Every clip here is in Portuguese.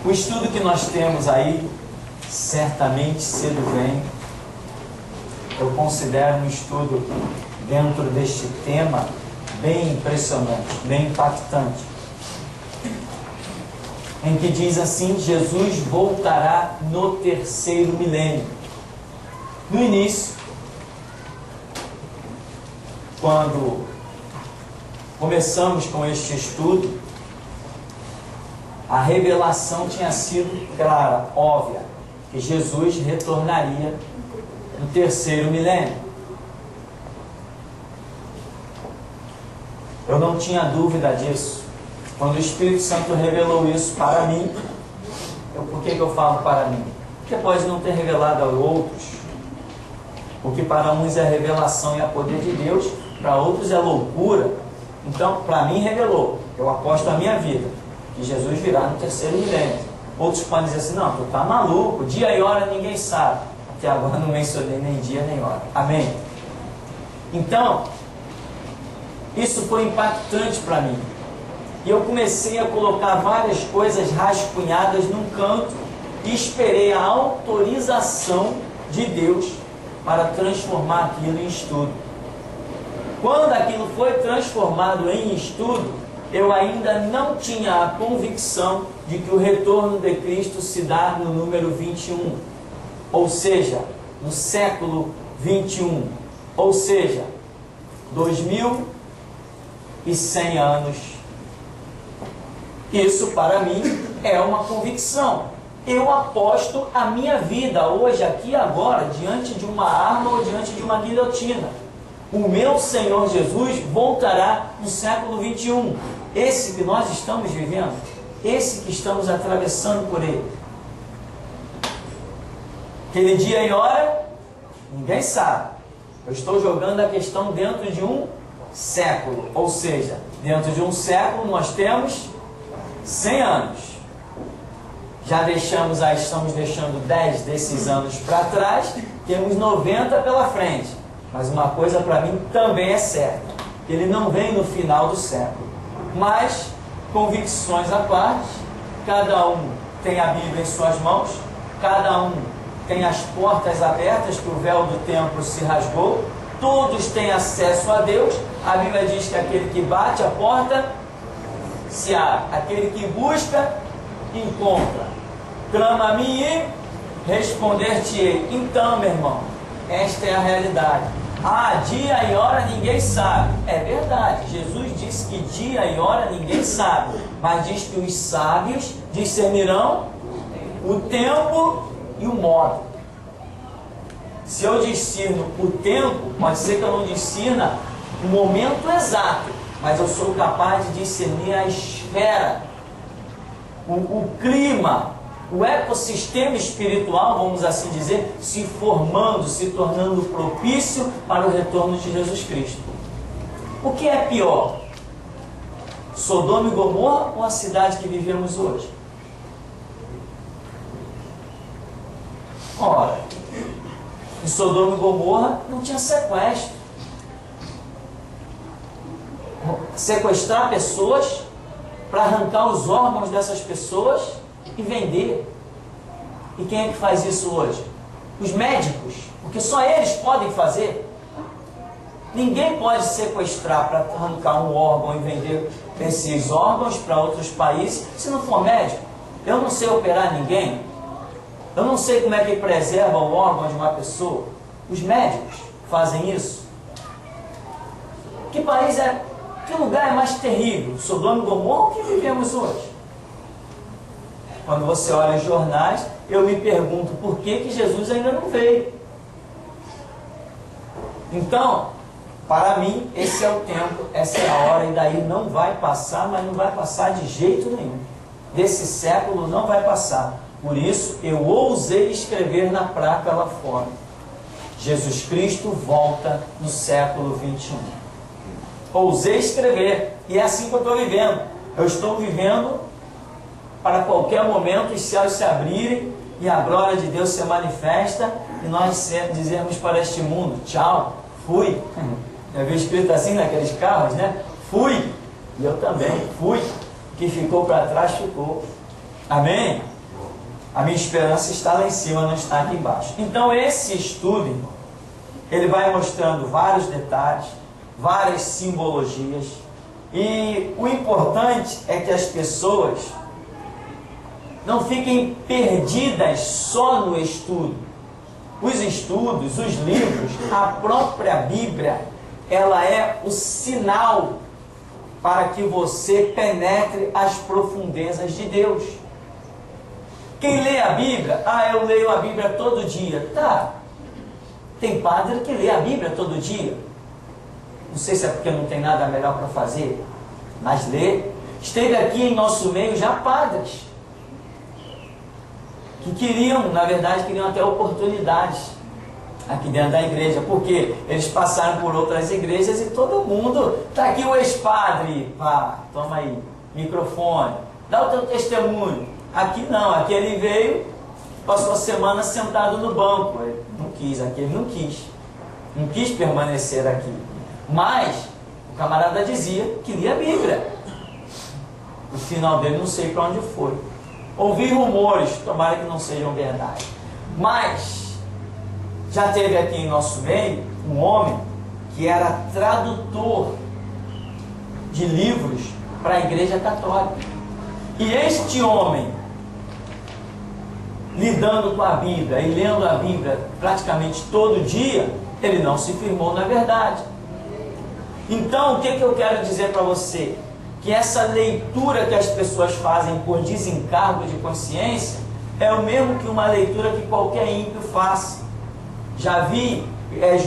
O estudo que nós temos aí, certamente cedo vem, eu considero um estudo dentro deste tema bem impressionante, bem impactante, em que diz assim: Jesus voltará no terceiro milênio. No início, quando começamos com este estudo, a revelação tinha sido clara, óbvia, que Jesus retornaria no terceiro milênio. Eu não tinha dúvida disso. Quando o Espírito Santo revelou isso para mim, por que eu falo para mim? Porque pode não ter revelado a outros. Porque para uns é revelação e é poder de Deus, para outros é loucura. Então, para mim revelou. Eu aposto a minha vida que Jesus virá no terceiro milênio. Outros podem dizer assim: não, tu tá maluco, dia e hora ninguém sabe. Até agora não mencionei nem dia nem hora. Amém? Então, isso foi impactante para mim. E eu comecei a colocar várias coisas rascunhadas num canto e esperei a autorização de Deus para transformar aquilo em estudo. Quando aquilo foi transformado em estudo, eu ainda não tinha a convicção de que o retorno de Cristo se dá no número 21, ou seja, no século 21, ou seja, 2100 anos. Isso para mim é uma convicção. Eu aposto a minha vida hoje, aqui e agora, diante de uma arma ou diante de uma guilhotina. O meu Senhor Jesus voltará no século 21. Esse que nós estamos vivendo, esse que estamos atravessando por ele. Aquele dia e hora, ninguém sabe. Eu estou jogando a questão dentro de um século. Ou seja, dentro de um século nós temos 100 anos. Já estamos deixando 10 desses anos para trás, temos 90 pela frente. Mas uma coisa para mim também é certa: ele não vem no final do século. Mas, convicções à parte, cada um tem a Bíblia em suas mãos, cada um tem as portas abertas, que o véu do templo se rasgou, todos têm acesso a Deus. A Bíblia diz que aquele que bate a porta se abre, aquele que busca, encontra. Clama a mim e responder-te-ei. Então, meu irmão, esta é a realidade. Ah, dia e hora ninguém sabe. É verdade, Jesus disse que dia e hora ninguém sabe, mas diz que os sábios discernirão o tempo e o modo. Se eu discerno o tempo, pode ser que eu não discerna o momento exato, mas eu sou capaz de discernir a esfera, o clima, o ecossistema espiritual, vamos assim dizer, se formando, se tornando propício para o retorno de Jesus Cristo. O que é pior? Sodoma e Gomorra ou a cidade que vivemos hoje? Ora, em Sodoma e Gomorra não tinha sequestro. Sequestrar pessoas para arrancar os órgãos dessas pessoas e vender. E quem é que faz isso hoje? Os médicos, porque só eles podem fazer. Ninguém pode sequestrar para arrancar um órgão e vender esses órgãos para outros países se não for médico. Eu não sei operar ninguém. Eu não sei como é que preserva o órgão de uma pessoa. Os médicos fazem isso. Que país é? Que lugar é mais terrível? Sodoma e Gomorra ou que vivemos hoje? Quando você olha os jornais, eu me pergunto por que Jesus ainda não veio. Então, para mim, esse é o tempo, essa é a hora, e daí não vai passar, mas não vai passar de jeito nenhum. Desse século não vai passar. Por isso, eu ousei escrever na placa lá fora: Jesus Cristo volta no século 21. Ousei escrever, e é assim que eu estou vivendo. Eu estou vivendo para qualquer momento os céus se abrirem e a glória de Deus se manifesta e nós dizermos para este mundo: tchau, fui. Já viu escrito assim naqueles carros, né? Fui. E eu também fui. O que ficou para trás ficou. Amém? A minha esperança está lá em cima, não está aqui embaixo. Então esse estudo, irmão, ele vai mostrando vários detalhes, várias simbologias, e o importante é que as pessoas não fiquem perdidas só no estudo. Os estudos, os livros, a própria Bíblia, ela é o sinal para que você penetre as profundezas de Deus. Quem lê a Bíblia, eu leio a Bíblia todo dia. Tá, tem padre que lê a Bíblia todo dia. Não sei se é porque não tem nada melhor para fazer, mas lê. Esteve aqui em nosso meio já padres que queriam até oportunidades aqui dentro da igreja, porque eles passaram por outras igrejas e todo mundo, está aqui o ex-padre, pá, toma aí, microfone, dá o teu testemunho. Aqui não, aqui ele veio, passou a semana sentado no banco, ele não quis, aqui ele não quis permanecer aqui, mas o camarada dizia que lia a Bíblia. O final dele não sei para onde foi. Ouvi rumores, tomara que não sejam verdade, mas já teve aqui em nosso meio um homem que era tradutor de livros para a Igreja Católica. E este homem, lidando com a Bíblia e lendo a Bíblia praticamente todo dia, ele não se firmou na verdade. Então, o que eu quero dizer para você? Que essa leitura que as pessoas fazem por desencargo de consciência é o mesmo que uma leitura que qualquer ímpio faça. Já vi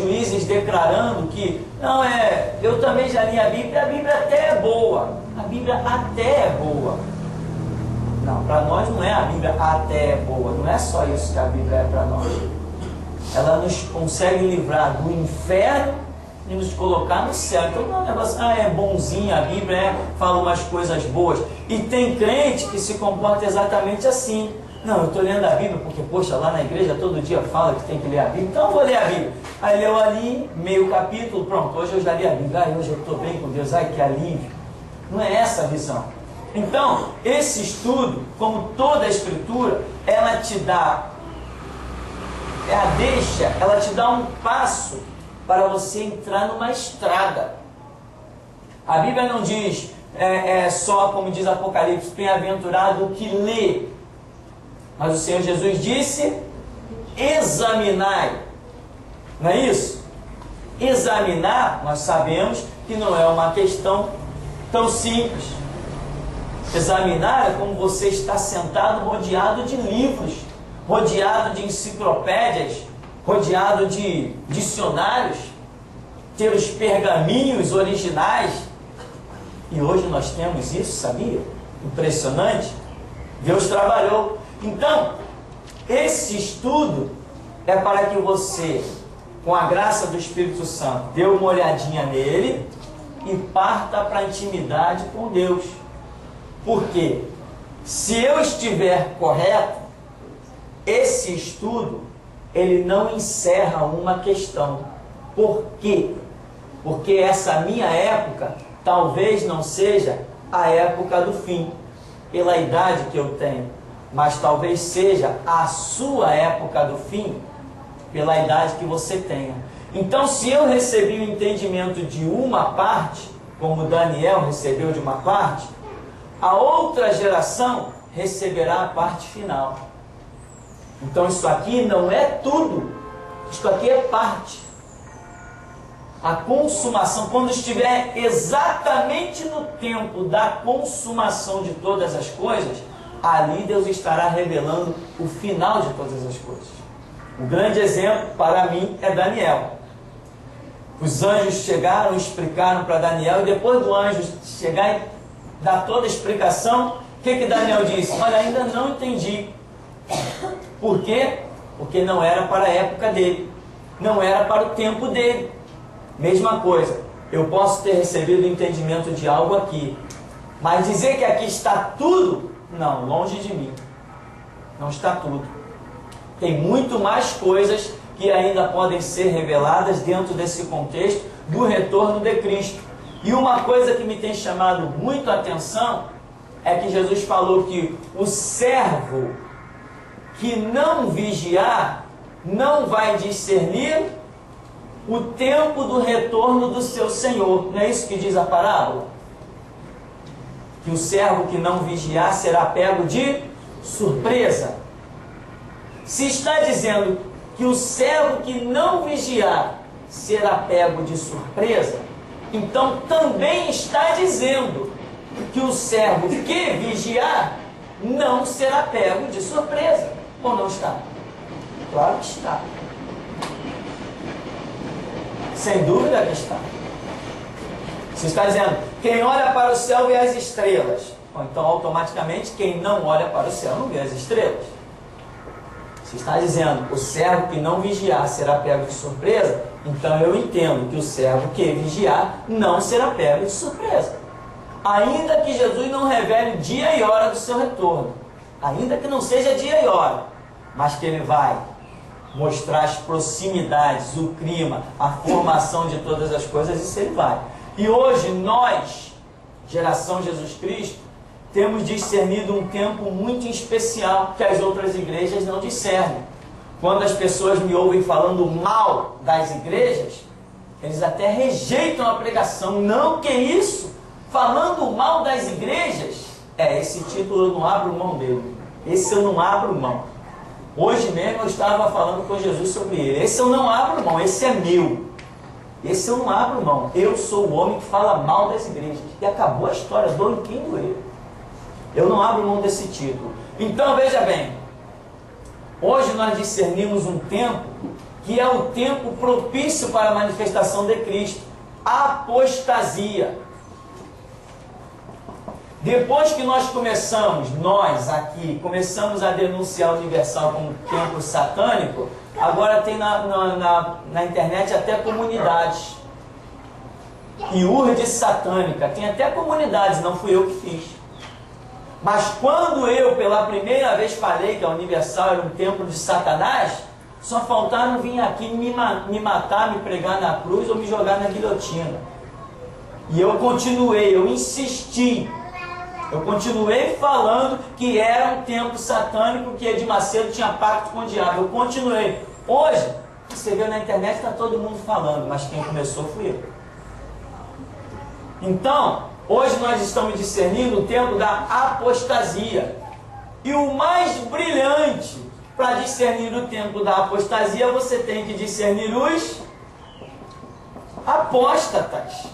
juízes declarando que eu também já li a Bíblia até é boa. A Bíblia até é boa. Não, para nós não é a Bíblia até é boa, não é só isso que a Bíblia é para nós. Ela nos consegue livrar do inferno e nos colocar no céu. Então não é um negócio, é bonzinho, a Bíblia fala umas coisas boas. E tem crente que se comporta exatamente assim. Não, eu estou lendo a Bíblia porque, poxa, lá na igreja todo dia fala que tem que ler a Bíblia, então eu vou ler a Bíblia. Aí leu ali, meio capítulo, pronto, hoje eu já li a Bíblia, hoje eu estou bem com Deus, que alívio. Não é essa a visão. Então, esse estudo, como toda a Escritura, ela te dá, ela te dá um passo para você entrar numa estrada. A Bíblia não diz, só como diz Apocalipse, bem-aventurado o que lê. Mas o Senhor Jesus disse, examinai. Não é isso? Examinar, nós sabemos que não é uma questão tão simples. Examinar é como você está sentado rodeado de livros, rodeado de enciclopédias, rodeado de dicionários, ter os pergaminhos originais. E hoje nós temos isso, sabia? Impressionante. Deus trabalhou. Então, esse estudo é para que você, com a graça do Espírito Santo, dê uma olhadinha nele e parta para a intimidade com Deus. Porque se eu estiver correto, esse estudo, ele não encerra uma questão. Por quê? Porque essa minha época talvez não seja a época do fim, pela idade que eu tenho, mas talvez seja a sua época do fim, pela idade que você tenha. Então, se eu recebi o entendimento de uma parte, como Daniel recebeu de uma parte, a outra geração receberá a parte final. Então isso aqui não é tudo, isso aqui é parte. A consumação, quando estiver exatamente no tempo da consumação de todas as coisas, ali Deus estará revelando o final de todas as coisas. O grande exemplo para mim é Daniel. Os anjos chegaram, explicaram para Daniel, e depois do anjo chegar e dar toda a explicação, o que Daniel disse? Olha, ainda não entendi. Por quê? Porque não era para a época dele, não era para o tempo dele. Mesma coisa, eu posso ter recebido o entendimento de algo aqui, mas dizer que aqui está tudo, não, longe de mim. Não está tudo. Tem muito mais coisas que ainda podem ser reveladas dentro desse contexto do retorno de Cristo. E uma coisa que me tem chamado muito a atenção é que Jesus falou que o servo que não vigiar não vai discernir o tempo do retorno do seu Senhor. Não é isso que diz a parábola? Que o servo que não vigiar será pego de surpresa. Se está dizendo que o servo que não vigiar será pego de surpresa, então também está dizendo que o servo que vigiar não será pego de surpresa. Ou não está? Claro que está. Sem dúvida que está. Você está dizendo, quem olha para o céu vê as estrelas. Bom, então automaticamente quem não olha para o céu não vê as estrelas. Você está dizendo, o servo que não vigiar será pego de surpresa. Então eu entendo que o servo que vigiar não será pego de surpresa. Ainda que Jesus não revele dia e hora do seu retorno. Ainda que não seja dia e hora. Mas que ele vai mostrar as proximidades, o clima, a formação de todas as coisas, isso ele vai. E hoje nós, geração Jesus Cristo, temos discernido um tempo muito especial que as outras igrejas não discernem. Quando as pessoas me ouvem falando mal das igrejas, eles até rejeitam a pregação. Não, que isso? Falando mal das igrejas? Esse título eu não abro mão dele. Esse eu não abro mão. Hoje mesmo eu estava falando com Jesus sobre ele. Esse eu não abro mão, esse é meu. Esse eu não abro mão. Eu sou o homem que fala mal das igrejas. E acabou a história, dou em quem doer. Eu não abro mão desse título. Então veja bem, hoje nós discernimos um tempo que é o tempo propício para a manifestação de Cristo. Apostasia. Depois que nós começamos a denunciar o Universal como templo satânico, agora tem na internet até comunidades. IURD satânica, tem até comunidades, não fui eu que fiz. Mas quando eu pela primeira vez falei que a Universal era um templo de Satanás, só faltaram vir aqui me matar, me pregar na cruz ou me jogar na guilhotina. E eu continuei, eu insisti. Eu continuei falando que era um templo satânico, que Edir Macedo tinha pacto com o diabo. Eu continuei. Hoje, você vê na internet, está todo mundo falando, mas quem começou fui eu. Então, hoje nós estamos discernindo o tempo da apostasia. E o mais brilhante para discernir o tempo da apostasia, você tem que discernir os apóstatas.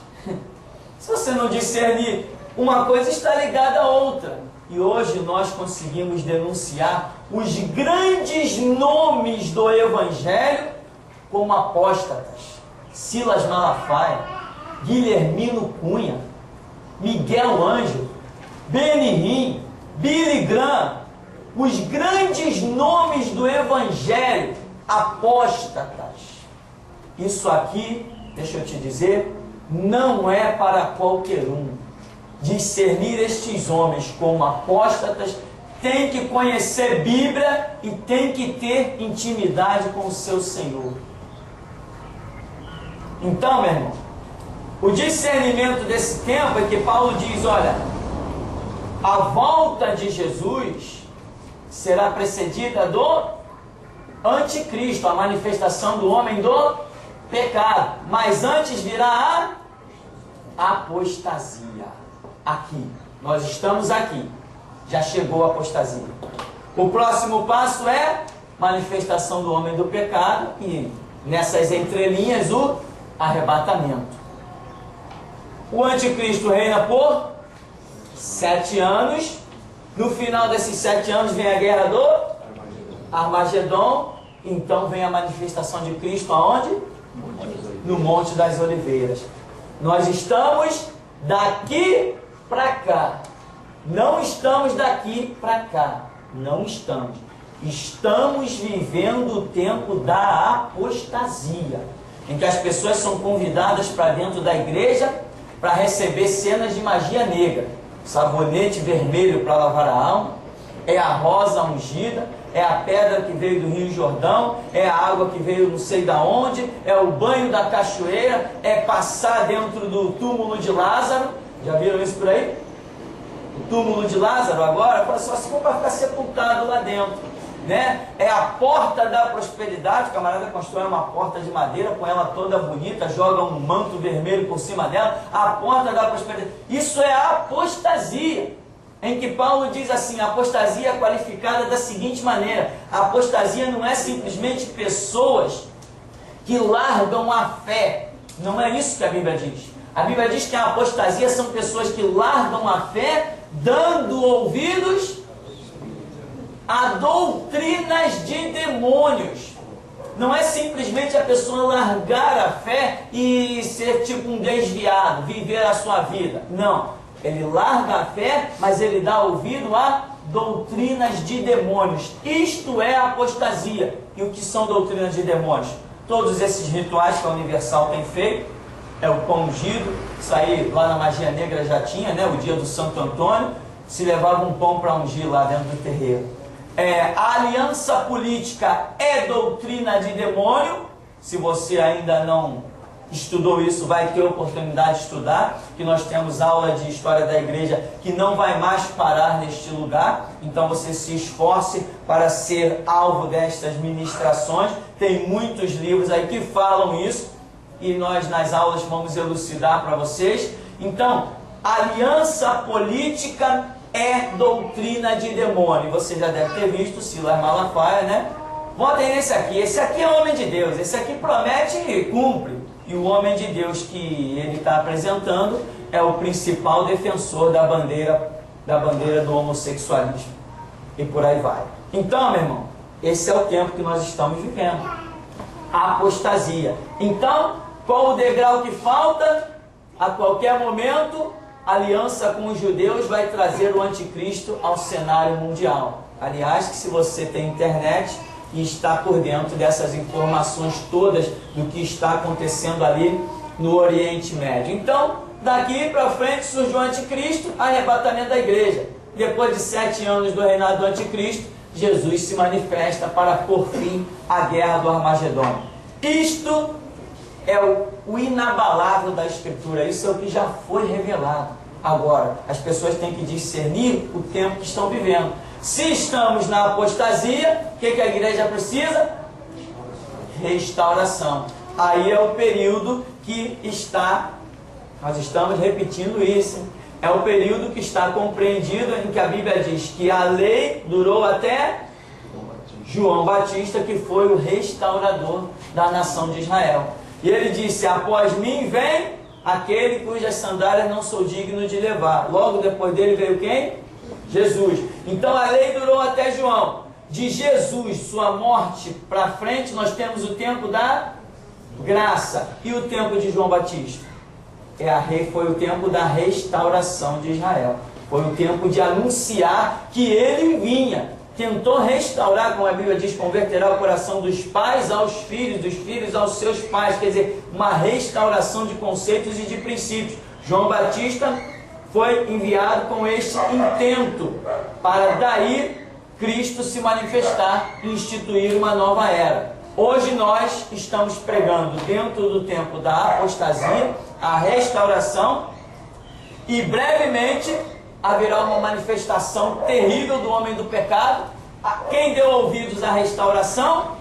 Se você não discernir, uma coisa está ligada à outra. E hoje nós conseguimos denunciar os grandes nomes do Evangelho como apóstatas. Silas Malafaia, Guilhermino Cunha, Miguel Ângelo, Benihim, Billy Graham, os grandes nomes do Evangelho, apóstatas. Isso aqui, deixa eu te dizer, não é para qualquer um. Discernir estes homens como apóstatas tem que conhecer Bíblia e tem que ter intimidade com o seu Senhor. Então, meu irmão, o discernimento desse tempo é que Paulo diz, olha, a volta de Jesus será precedida do anticristo, a manifestação do homem do pecado, mas antes virá a apostasia. Aqui, nós estamos aqui, já chegou a apostasia. O próximo passo é manifestação do homem do pecado e nessas entrelinhas o arrebatamento. O anticristo reina por 7 anos. No final desses 7 anos vem a guerra do Armagedon. Então vem a manifestação de Cristo aonde? No Monte das Oliveiras. Nós estamos daqui para cá. Não estamos daqui para cá. Não estamos. Estamos vivendo o tempo da apostasia, em que as pessoas são convidadas para dentro da igreja para receber cenas de magia negra. Sabonete vermelho para lavar a alma, é a rosa ungida, é a pedra que veio do Rio Jordão, é a água que veio não sei da onde, é o banho da cachoeira, é passar dentro do túmulo de Lázaro. Já viram isso por aí? o túmulo de Lázaro agora, fala só assim, para ficar sepultado lá dentro, né? É a porta da prosperidade. O camarada constrói uma porta de madeira, com ela toda bonita, joga um manto vermelho por cima dela, a porta da prosperidade. Isso é a apostasia, em que Paulo diz assim, a apostasia é qualificada da seguinte maneira: a apostasia não é simplesmente pessoas que largam a fé, não é isso que a Bíblia diz. A Bíblia diz que a apostasia são pessoas que largam a fé, dando ouvidos a doutrinas de demônios. Não é simplesmente a pessoa largar a fé e ser tipo um desviado, viver a sua vida. Não, ele larga a fé, mas ele dá ouvido a doutrinas de demônios. Isto é a apostasia. E o que são doutrinas de demônios? Todos esses rituais que a Universal tem feito, é o pão ungido, isso aí lá na magia negra já tinha, né? O dia do Santo Antônio, se levava um pão para ungir lá dentro do terreiro. A aliança política é doutrina de demônio. Se você ainda não estudou isso, vai ter oportunidade de estudar, que nós temos aula de história da igreja que não vai mais parar neste lugar. Então você se esforce para ser alvo destas ministrações. Tem muitos livros aí que falam isso, e nós nas aulas vamos elucidar para vocês. Então, aliança política é doutrina de demônio. Você já deve ter visto Silas Malafaia, né? Votem nesse aqui. Esse aqui é homem de Deus. Esse aqui promete e cumpre. E o homem de Deus que ele está apresentando é o principal defensor da bandeira do homossexualismo. E por aí vai. Então, meu irmão, esse é o tempo que nós estamos vivendo. A apostasia. Então, qual o degrau que falta? A qualquer momento, a aliança com os judeus vai trazer o anticristo ao cenário mundial. Aliás, que se você tem internet e está por dentro dessas informações todas do que está acontecendo ali no Oriente Médio. Então, daqui para frente surge o anticristo, arrebatamento da igreja. Depois de 7 anos do reinado do anticristo, Jesus se manifesta para pôr fim à guerra do Armagedon. Isto é o inabalável da Escritura. Isso é o que já foi revelado. Agora, as pessoas têm que discernir o tempo que estão vivendo. Se estamos na apostasia, o que a igreja precisa? Restauração. Aí é o período que nós estamos repetindo isso, é o período que está compreendido, em que a Bíblia diz que a lei durou até João Batista, que foi o restaurador da nação de Israel. E ele disse: após mim vem aquele cujas sandálias não sou digno de levar. Logo depois dele veio quem? Jesus. Então a lei durou até João. De Jesus, sua morte para frente, nós temos o tempo da graça. E o tempo de João Batista? Foi o tempo da restauração de Israel. Foi o tempo de anunciar que ele vinha. Tentou restaurar, como a Bíblia diz, converterá o coração dos pais aos filhos, dos filhos aos seus pais. Quer dizer, uma restauração de conceitos e de princípios. João Batista foi enviado com este intento, para daí Cristo se manifestar e instituir uma nova era. Hoje nós estamos pregando, dentro do tempo da apostasia, a restauração, e brevemente haverá uma manifestação terrível do homem do pecado. Quem deu ouvidos à restauração,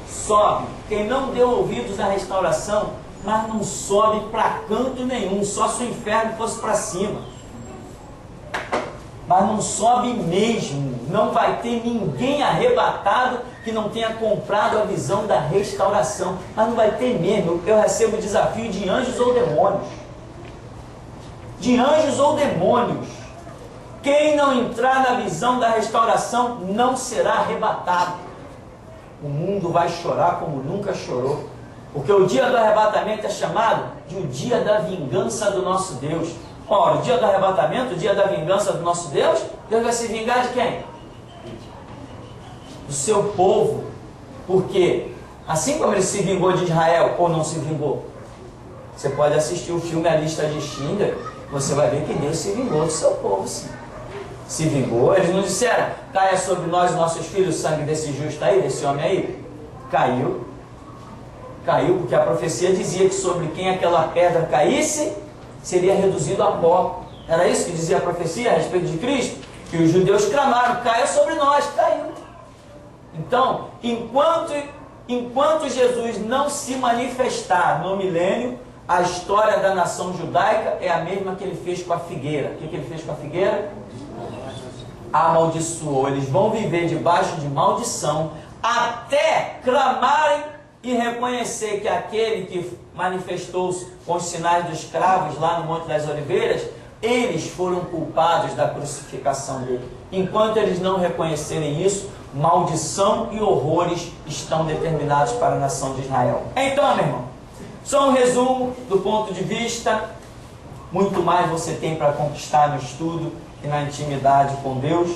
sobe. Quem não deu ouvidos à restauração, mas não sobe para canto nenhum, só se o inferno fosse para cima. Mas não sobe mesmo. Não vai ter ninguém arrebatado que não tenha comprado a visão da restauração. Mas não vai ter mesmo. Eu recebo o desafio de anjos ou demônios. De anjos ou demônios. Quem não entrar na visão da restauração não será arrebatado. O mundo vai chorar como nunca chorou. Porque o dia do arrebatamento é chamado de o dia da vingança do nosso Deus. Ora, o dia do arrebatamento, o dia da vingança do nosso Deus, Deus vai se vingar de quem? Do seu povo. Porque, assim como ele se vingou de Israel, ou não se vingou, você pode assistir o filme A Lista de Schindler, você vai ver que Deus se vingou do seu povo, sim. Se vingou, eles não disseram: caia sobre nós e nossos filhos o sangue desse justo aí, desse homem aí. Caiu. Caiu porque a profecia dizia que sobre quem aquela pedra caísse, seria reduzido a pó. Era isso que dizia a profecia a respeito de Cristo? Que os judeus clamaram, caia sobre nós, caiu. Então, enquanto Jesus não se manifestar no milênio, a história da nação judaica é a mesma que ele fez com a figueira. O que ele fez com a figueira? Amaldiçoou. Eles vão viver debaixo de maldição até clamarem e reconhecer que aquele que manifestou-se com os sinais dos cravos lá no Monte das Oliveiras, eles foram culpados da crucificação dele. Enquanto eles não reconhecerem isso, maldição e horrores estão determinados para a nação de Israel. Então, meu irmão, só um resumo do ponto de vista. Muito mais você tem para conquistar no estudo e na intimidade com Deus.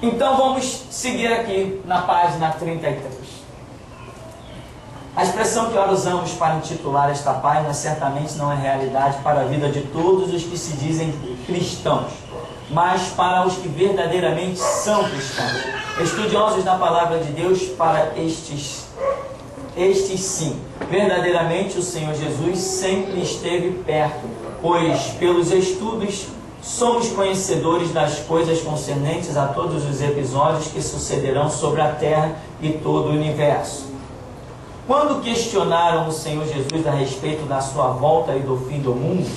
Então vamos seguir aqui na página 33. A expressão que nós usamos para intitular esta página certamente não é realidade para a vida de todos os que se dizem cristãos, mas para os que verdadeiramente são cristãos. Estudiosos da palavra de Deus, para estes sim, verdadeiramente o Senhor Jesus sempre esteve perto, pois pelos estudos somos conhecedores das coisas concernentes a todos os episódios que sucederão sobre a terra e todo o universo. Quando questionaram o Senhor Jesus a respeito da sua volta e do fim do mundo,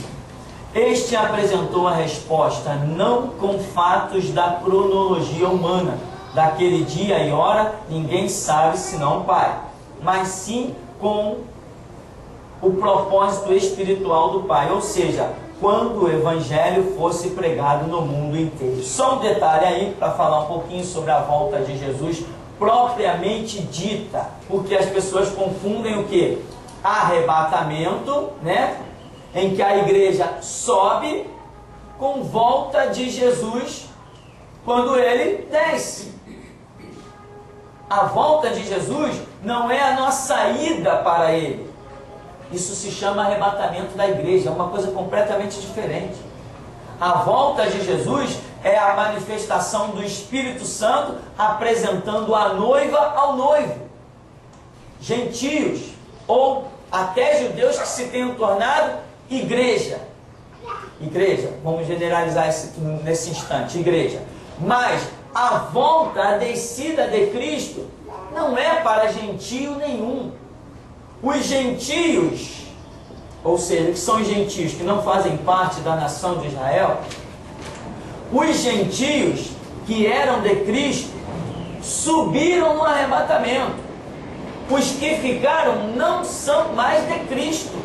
este apresentou a resposta não com fatos da cronologia humana, daquele dia e hora ninguém sabe senão o Pai, mas sim com o propósito espiritual do Pai, ou seja, quando o Evangelho fosse pregado no mundo inteiro. Só um detalhe aí para falar um pouquinho sobre a volta de Jesus propriamente dita, porque as pessoas confundem o que? Arrebatamento, né? Em que a igreja sobe, com volta de Jesus quando ele desce. A volta de Jesus não é a nossa ida para ele. Isso se chama arrebatamento da igreja, é uma coisa completamente diferente. A volta de Jesus é a manifestação do Espírito Santo apresentando a noiva ao noivo. Gentios, ou até judeus que se tenham tornado igreja. Igreja, vamos generalizar nesse instante, igreja. Mas a volta, a descida de Cristo, não é para gentio nenhum. Os gentios, ou seja, que são gentios que não fazem parte da nação de Israel, os gentios que eram de Cristo subiram no arrebatamento. Os que ficaram não são mais de Cristo.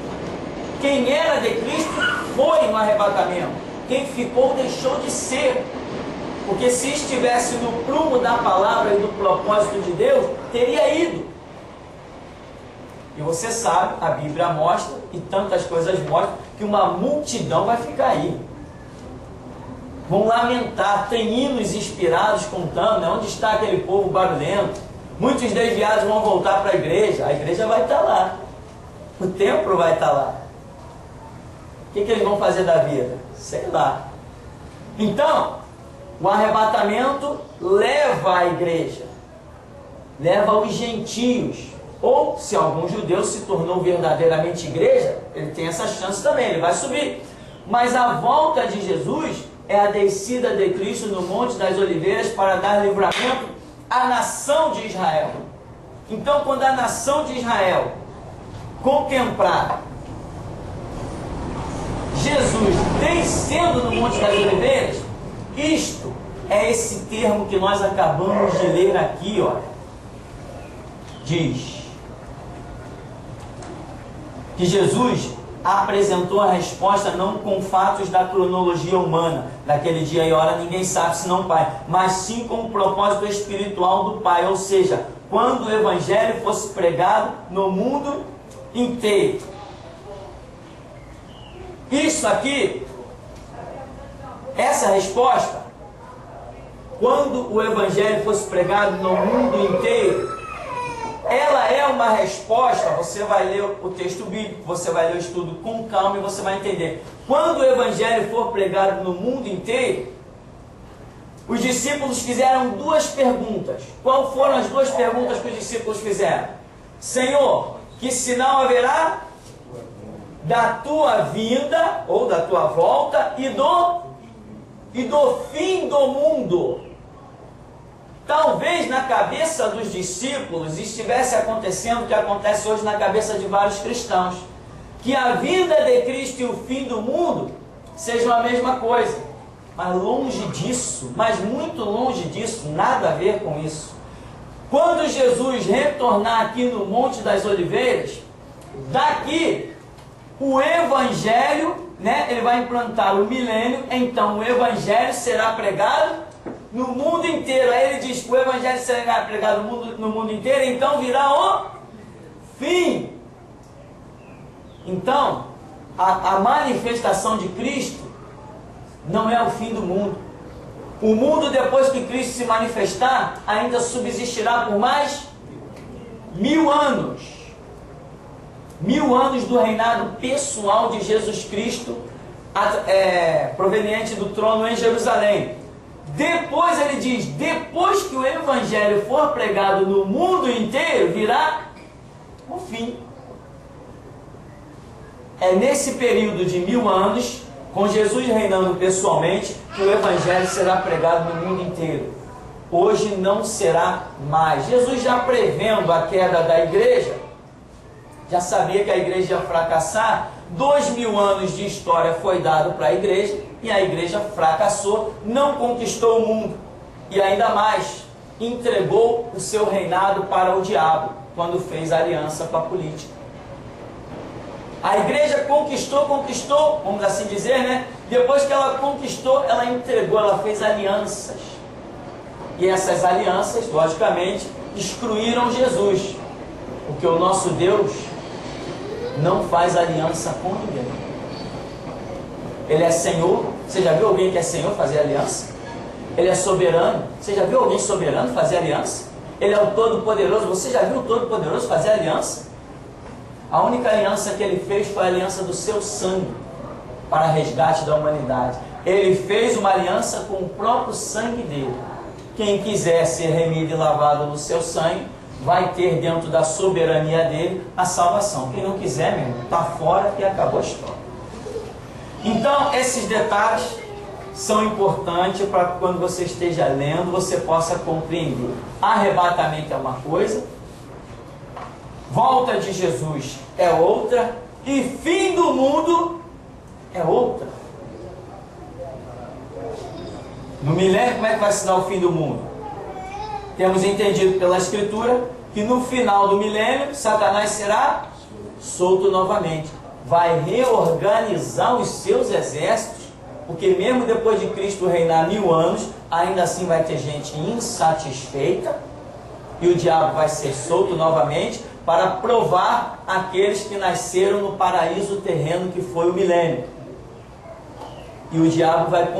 Quem era de Cristo foi no arrebatamento. Quem ficou deixou de ser. Porque se estivesse no prumo da palavra e do propósito de Deus, teria ido. E você sabe, a Bíblia mostra, e tantas coisas mostram, que uma multidão vai ficar aí. Vão lamentar, tem hinos inspirados contando, né? Onde está aquele povo barulhento. Muitos desviados vão voltar para a igreja vai estar lá. O templo vai estar lá. O que eles vão fazer da vida? Sei lá. Então, o arrebatamento leva a igreja, leva os gentios. Ou, se algum judeu se tornou verdadeiramente igreja, ele tem essa chance também, ele vai subir. Mas a volta de Jesus é a descida de Cristo no Monte das Oliveiras para dar livramento à nação de Israel. Então, quando a nação de Israel contemplar Jesus descendo no Monte das Oliveiras, isto é esse termo que nós acabamos de ler aqui, ó. Diz que Jesus apresentou a resposta não com fatos da cronologia humana, daquele dia e hora ninguém sabe senão o Pai, mas sim com o propósito espiritual do Pai, ou seja, quando o Evangelho fosse pregado no mundo inteiro. Isso aqui, essa resposta, quando o Evangelho fosse pregado no mundo inteiro, ela é uma resposta. Você vai ler o texto bíblico, você vai ler o estudo com calma e você vai entender. Quando o Evangelho for pregado no mundo inteiro, os discípulos fizeram duas perguntas. Qual foram as duas perguntas que os discípulos fizeram? Senhor, que sinal haverá? da tua vinda, ou da tua volta, e do fim do mundo. Talvez na cabeça dos discípulos estivesse acontecendo o que acontece hoje na cabeça de vários cristãos, que a vinda de Cristo e o fim do mundo sejam a mesma coisa. Mas longe disso, mas muito longe disso, nada a ver com isso. Quando Jesus retornar aqui no Monte das Oliveiras, daqui o Evangelho, ele vai implantar o milênio, então o Evangelho será pregado no mundo inteiro. Aí ele diz que o Evangelho será pregado no mundo inteiro, então virá o fim. Então, a manifestação de Cristo não é o fim do mundo. O mundo, depois que Cristo se manifestar, ainda subsistirá por mais 1000 anos. 1000 anos do reinado pessoal de Jesus Cristo, proveniente do trono em Jerusalém. Depois ele diz, depois que o Evangelho for pregado no mundo inteiro, virá o fim. É nesse período de 1000 anos, com Jesus reinando pessoalmente, que o Evangelho será pregado no mundo inteiro. Hoje não será mais. Jesus, já prevendo a queda da igreja, já sabia que a igreja ia fracassar. 2000 anos de história foi dado para a igreja, e a igreja fracassou, não conquistou o mundo, e ainda mais, entregou o seu reinado para o diabo, quando fez aliança com a política. A igreja conquistou, vamos assim dizer, Depois que ela conquistou, ela entregou, ela fez alianças. E essas alianças, logicamente, excluíram Jesus. Porque o nosso Deus não faz aliança com ninguém. Ele é Senhor. Você já viu alguém que é Senhor fazer aliança? Ele é soberano. Você já viu alguém soberano fazer aliança? Ele é o Todo-Poderoso. Você já viu o Todo-Poderoso fazer aliança? A única aliança que ele fez foi a aliança do seu sangue para resgate da humanidade. Ele fez uma aliança com o próprio sangue dele. Quem quiser ser remido e lavado no seu sangue, vai ter dentro da soberania dele a salvação. Quem não quiser, meu irmão, está fora e acabou a história. Então, esses detalhes são importantes para que quando você esteja lendo, você possa compreender. Arrebatamento é uma coisa, volta de Jesus é outra, e fim do mundo é outra. No milênio, como é que vai se dar o fim do mundo? Temos entendido pela Escritura que no final do milênio, Satanás será solto novamente. Vai reorganizar os seus exércitos, porque mesmo depois de Cristo reinar 1000 anos, ainda assim vai ter gente insatisfeita, e o diabo vai ser solto novamente para provar aqueles que nasceram no paraíso terreno que foi o milênio. E o diabo vai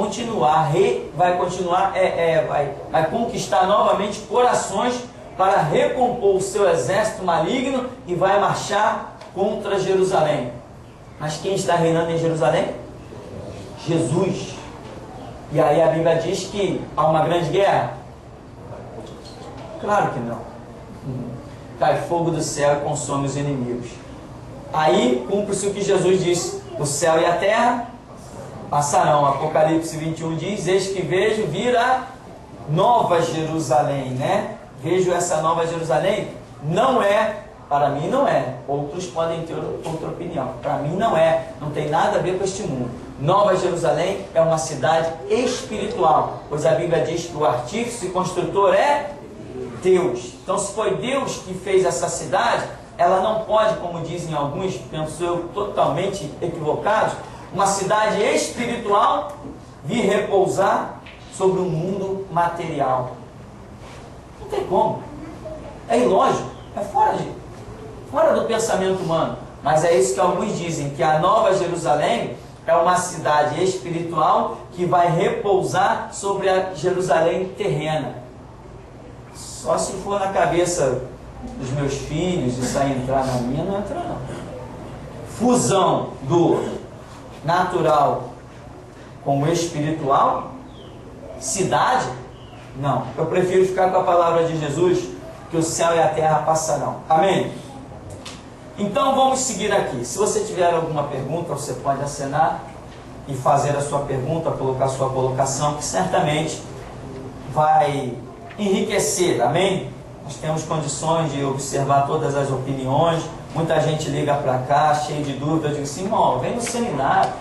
vai conquistar novamente corações para recompor o seu exército maligno e vai marchar contra Jerusalém. Mas quem está reinando em Jerusalém? Jesus. E aí a Bíblia diz que há uma grande guerra? Claro que não. Cai fogo do céu e consome os inimigos. Aí cumpre-se o que Jesus disse: o céu e a terra passarão. Apocalipse 21 diz: eis que vejo vir a nova Jerusalém, Vejo essa nova Jerusalém. Não é, para mim não é. Outros podem ter outra opinião. Para mim não é. Não tem nada a ver com este mundo. Nova Jerusalém é uma cidade espiritual, pois a Bíblia diz que o artífice e construtor é Deus. Então, se foi Deus que fez essa cidade, ela não pode, como dizem alguns, penso eu, totalmente equivocados, uma cidade espiritual vir repousar sobre um mundo material. Não tem como. É ilógico. É fora do pensamento humano. Mas é isso que alguns dizem, que a Nova Jerusalém é uma cidade espiritual que vai repousar sobre a Jerusalém terrena. Só se for na cabeça dos meus filhos, isso aí entrar na minha, não entra não. Fusão do natural com o espiritual, cidade, não. Eu prefiro ficar com a palavra de Jesus, que o céu e a terra passarão. Amém? Então vamos seguir aqui. Se você tiver alguma pergunta, você pode acenar e fazer a sua pergunta, colocar a sua colocação, que certamente vai enriquecer, amém? Nós temos condições de observar todas as opiniões. Muita gente liga para cá, cheio de dúvida. Eu digo assim, irmão, vem no seminário.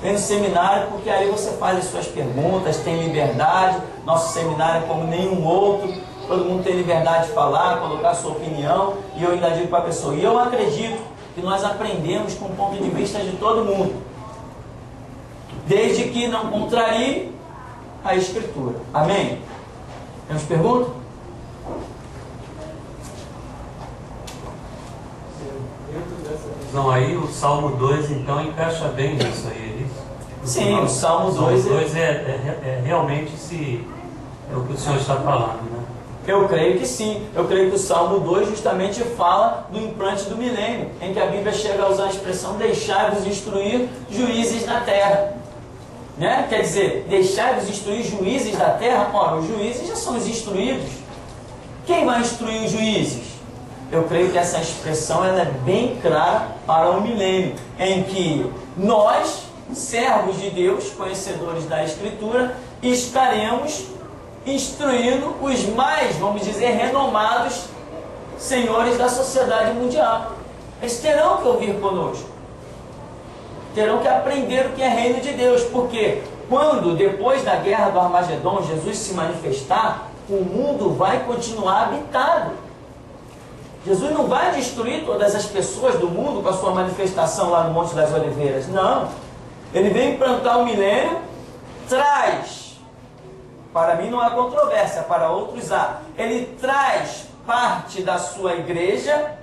Vem no seminário, porque aí você faz as suas perguntas, tem liberdade. Nosso seminário é como nenhum outro. Todo mundo tem liberdade de falar, colocar a sua opinião. E eu ainda digo para a pessoa, e eu acredito que nós aprendemos com o ponto de vista de todo mundo, desde que não contrarie a Escritura. Amém? Temos pergunta? Não, aí o Salmo 2 então encaixa bem nisso aí, é isso? Sim, o Salmo 2 é realmente é o que o senhor está falando, né? Eu creio que sim. Eu creio que o Salmo 2 justamente fala do implante do milênio, em que a Bíblia chega a usar a expressão deixai-vos instruir juízes na terra. Né? Quer dizer, deixai-vos instruir juízes da terra. Ora, os juízes já são os instruídos. Quem vai instruir os juízes? Eu creio que essa expressão ela é bem clara para o milênio, em que nós, servos de Deus, conhecedores da Escritura, estaremos instruindo os mais, vamos dizer, renomados senhores da sociedade mundial. Eles terão que ouvir conosco. Terão que aprender o que é reino de Deus, porque quando, depois da guerra do Armagedon, Jesus se manifestar, o mundo vai continuar habitado. Jesus não vai destruir todas as pessoas do mundo com a sua manifestação lá no Monte das Oliveiras, não. Ele vem implantar o milênio, traz, para mim não há controvérsia, para outros há, ele traz parte da sua igreja.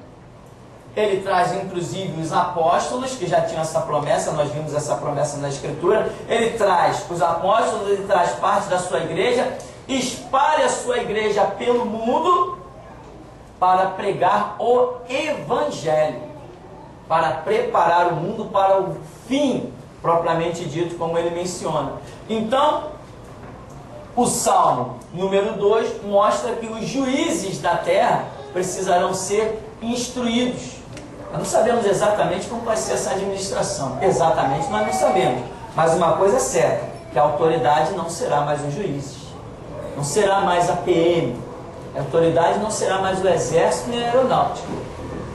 Ele traz inclusive os apóstolos, que já tinham essa promessa, nós vimos essa promessa na Escritura. Ele traz os apóstolos, ele traz parte da sua igreja, espalha a sua igreja pelo mundo para pregar o Evangelho, para preparar o mundo para o fim, propriamente dito, como ele menciona. Então, o Salmo número 2 mostra que os juízes da terra precisarão ser instruídos. Nós não sabemos exatamente como vai ser essa administração. Exatamente nós não sabemos. Mas uma coisa é certa, que a autoridade não será mais os juízes. Não será mais a PM. A autoridade não será mais o exército nem a aeronáutica.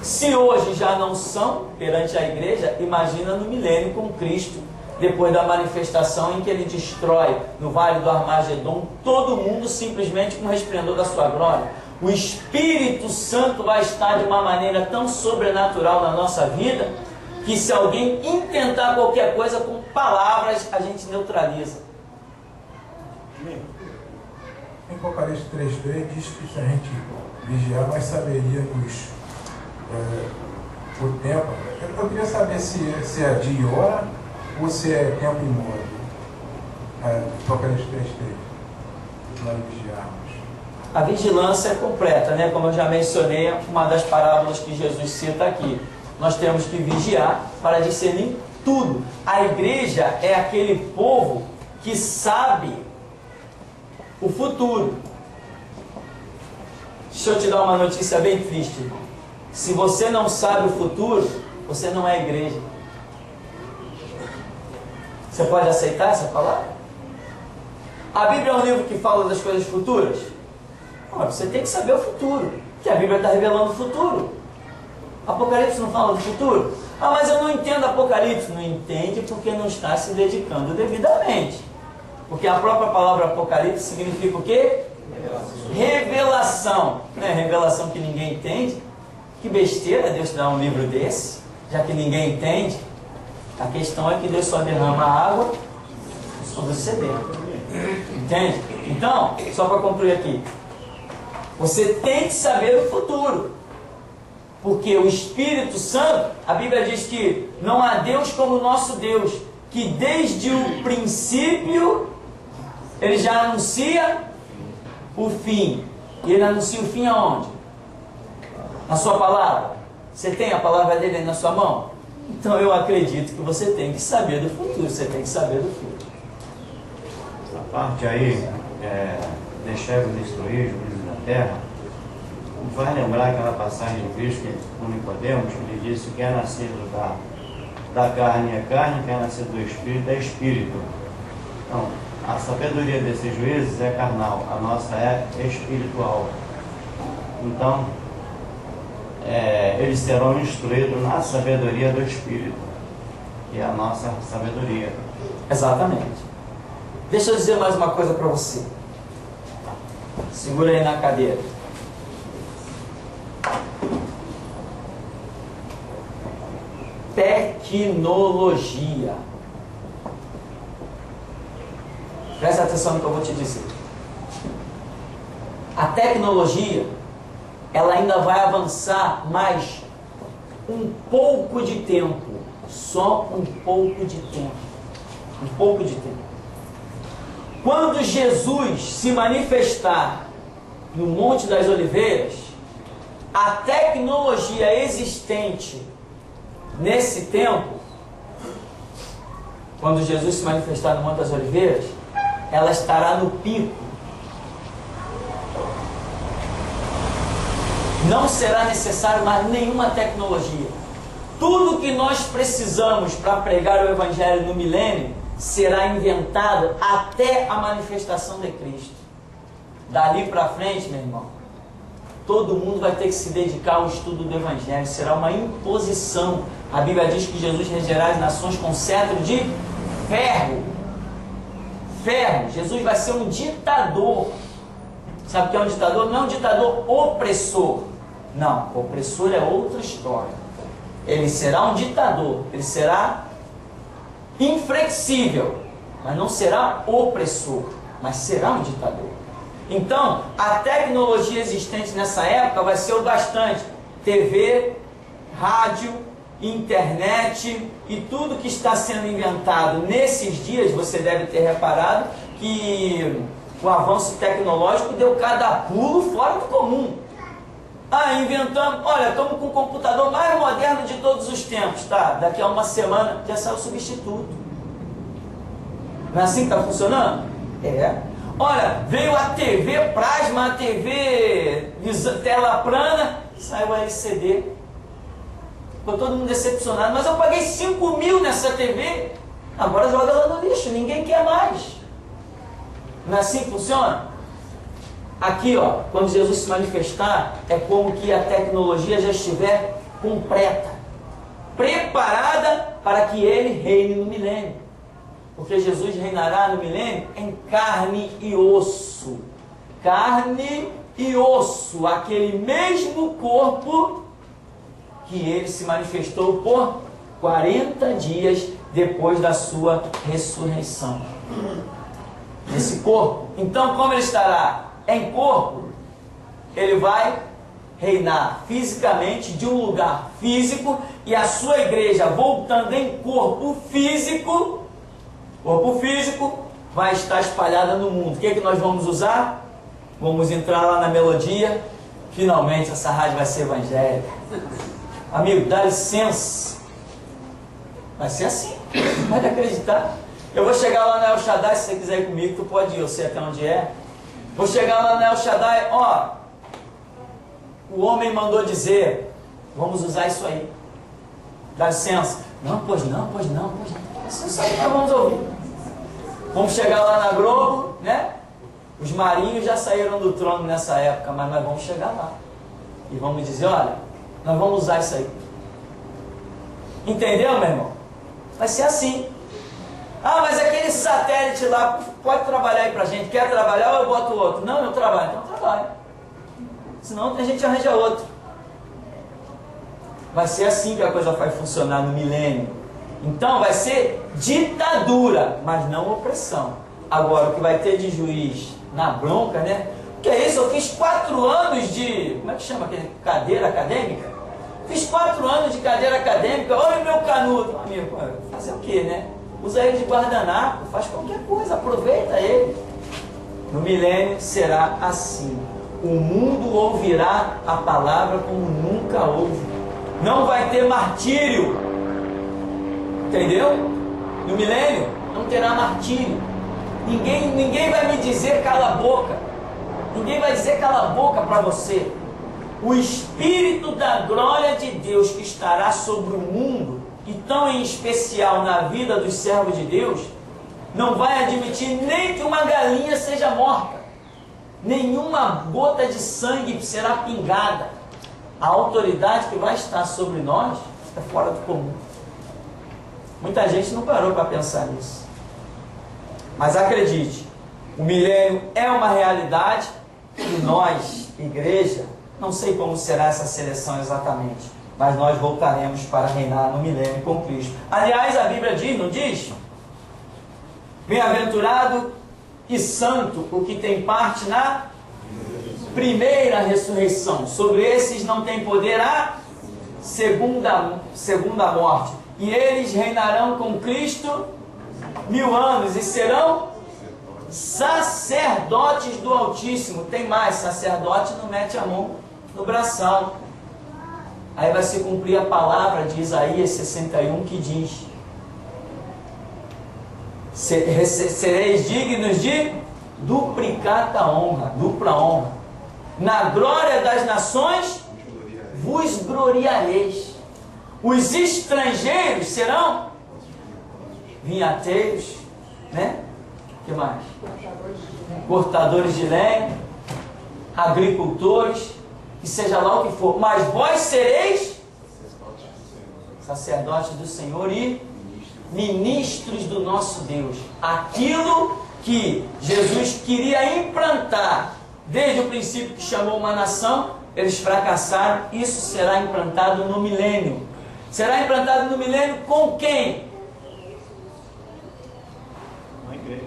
Se hoje já não são perante a igreja, imagina no milênio com Cristo, depois da manifestação em que ele destrói no Vale do Armagedon todo mundo simplesmente com o resplendor da sua glória. O Espírito Santo vai estar de uma maneira tão sobrenatural na nossa vida, que se alguém intentar qualquer coisa com palavras, a gente neutraliza. Em Apocalipse 3:3 diz que se a gente vigiar, nós saberíamos o tempo. Eu queria saber se é dia e hora ou se é tempo e modo. Apocalipse 3:3. Nós vigiarmos. A vigilância é completa, né? Como eu já mencionei, uma das parábolas que Jesus cita aqui. Nós temos que vigiar para discernir tudo. A igreja é aquele povo que sabe o futuro. Deixa eu te dar uma notícia bem triste, irmão. Se você não sabe o futuro, você não é igreja. Você pode aceitar essa palavra? A Bíblia é um livro que fala das coisas futuras? Você tem que saber o futuro, que a Bíblia está revelando o futuro. Apocalipse não fala do futuro? Mas eu não entendo Apocalipse. Não entende porque não está se dedicando devidamente. Porque a própria palavra Apocalipse significa o quê? Revelação. Não é revelação que ninguém entende? Que besteira Deus dar um livro desse, já que ninguém entende. A questão é que Deus só derrama água sobre o sedento. Entende? Então, só para concluir aqui, você tem que saber o futuro, porque o Espírito Santo, a Bíblia diz que não há Deus como o nosso Deus, que desde o princípio ele já anuncia o fim. E ele anuncia o fim aonde? Na sua palavra. Você tem a palavra dele aí na sua mão? Então eu acredito que você tem que saber do futuro, você tem que saber do fim. Essa parte aí, deixai-vos instruir, juízes da terra, vai lembrar aquela passagem de Cristo com Nicodemos, que ele disse que é nascido da carne é carne, que é nascido do Espírito é Espírito. Então, a sabedoria desses juízes é carnal, a nossa é espiritual. Então, eles serão instruídos na sabedoria do Espírito, que é a nossa sabedoria. Exatamente. Deixa eu dizer mais uma coisa para você. Segura aí na cadeira. Tecnologia. Presta atenção no que eu vou te dizer. A tecnologia, ela ainda vai avançar mais um pouco de tempo. Só um pouco de tempo. Um pouco de tempo. Quando Jesus se manifestar no Monte das Oliveiras, a tecnologia existente nesse tempo, quando Jesus se manifestar no Monte das Oliveiras, ela estará no pico. Não será necessário mais nenhuma tecnologia. Tudo que nós precisamos para pregar o Evangelho no milênio será inventado até a manifestação de Cristo. Dali para frente, meu irmão, todo mundo vai ter que se dedicar ao estudo do Evangelho. Será uma imposição. A Bíblia diz que Jesus regerá as nações com cetro de ferro. Ferro. Jesus vai ser um ditador. Sabe o que é um ditador? Não é um ditador opressor. Não, opressor é outra história. Ele será um ditador. Ele será inflexível, mas não será opressor, mas será um ditador. Então, a tecnologia existente nessa época vai ser o bastante. TV, rádio, internet e tudo que está sendo inventado nesses dias, você deve ter reparado que o avanço tecnológico deu cada pulo fora do comum. Inventamos, olha, estamos com o computador mais moderno de todos os tempos, tá? Daqui a uma semana já sai o substituto. Não é assim que está funcionando? É. Olha, veio a TV plasma, a TV tela plana, saiu a LCD. Ficou todo mundo decepcionado, mas eu paguei 5 mil nessa TV, agora joga ela no lixo, ninguém quer mais. Não é assim que funciona? Aqui, ó, quando Jesus se manifestar, é como que a tecnologia já estiver completa, preparada para que ele reine no milênio. Porque Jesus reinará no milênio em carne e osso. Carne e osso, aquele mesmo corpo que ele se manifestou por 40 dias depois da sua ressurreição. Esse corpo. Então, como ele estará em corpo, ele vai reinar fisicamente de um lugar físico, e a sua igreja, voltando em corpo físico, vai estar espalhada no mundo. O que é que nós vamos usar? Vamos entrar lá na melodia. Finalmente essa rádio vai ser evangélica. Amigo, dá licença. Vai ser assim. Pode acreditar. Eu vou chegar lá na El Shaddai, se você quiser ir comigo, tu pode ir, eu sei até onde é. Vou chegar lá na El Shaddai, ó, o homem mandou dizer, vamos usar isso aí. Dá licença. Não, pois não. Você sabe que nós vamos ouvir. Vamos chegar lá na Globo, né? Os marinhos já saíram do trono nessa época, mas nós vamos chegar lá. E vamos dizer, olha, nós vamos usar isso aí. Entendeu, meu irmão? Vai ser assim. Mas aquele satélite lá, pode trabalhar aí pra gente. Quer trabalhar ou eu boto outro? Não, eu trabalho. Então eu trabalho. Senão a gente arranja outro. Vai ser assim que a coisa vai funcionar no milênio. Então vai ser ditadura, mas não opressão. Agora, o que vai ter de juiz na bronca, né? Que é isso? Eu fiz 4 anos de... Como é que chama aquele? Cadeira acadêmica? Fiz 4 anos de cadeira acadêmica. Olha o meu canudo. Amigo, fazer o quê, né? Usa ele de guardanapo, faz qualquer coisa, aproveita ele. No milênio será assim. O mundo ouvirá a palavra como nunca ouve. Não vai ter martírio. Entendeu? No milênio não terá martírio. Ninguém vai me dizer cala a boca. Ninguém vai dizer cala a boca para você. o Espírito da glória de Deus que estará sobre o mundo, e tão em especial na vida dos servos de Deus, não vai admitir nem que uma galinha seja morta, nenhuma gota de sangue será pingada. A autoridade que vai estar sobre nós é fora do comum. Muita gente não parou para pensar nisso. Mas acredite, o milênio é uma realidade e nós, igreja, não sei como será essa seleção exatamente, mas nós voltaremos para reinar no milênio com Cristo. Aliás, a Bíblia diz, não diz? Bem-aventurado e santo o que tem parte na primeira ressurreição. Sobre esses não tem poder a segunda morte. E eles reinarão com Cristo 1000 anos e serão sacerdotes do Altíssimo. Tem mais, sacerdote não mete a mão no braçal. Aí vai se cumprir a palavra de Isaías 61 que diz: sereis dignos de duplicata honra, dupla honra. Na glória das nações vos gloriareis. Os estrangeiros serão vinhateiros, né? O que mais? Cortadores de lenha, agricultores, e seja lá o que for. Mas vós sereis sacerdotes do Senhor e ministros do nosso Deus. Aquilo que Jesus queria implantar desde o princípio que chamou uma nação, eles fracassaram. Isso será implantado no milênio. Será implantado no milênio com quem? Uma igreja.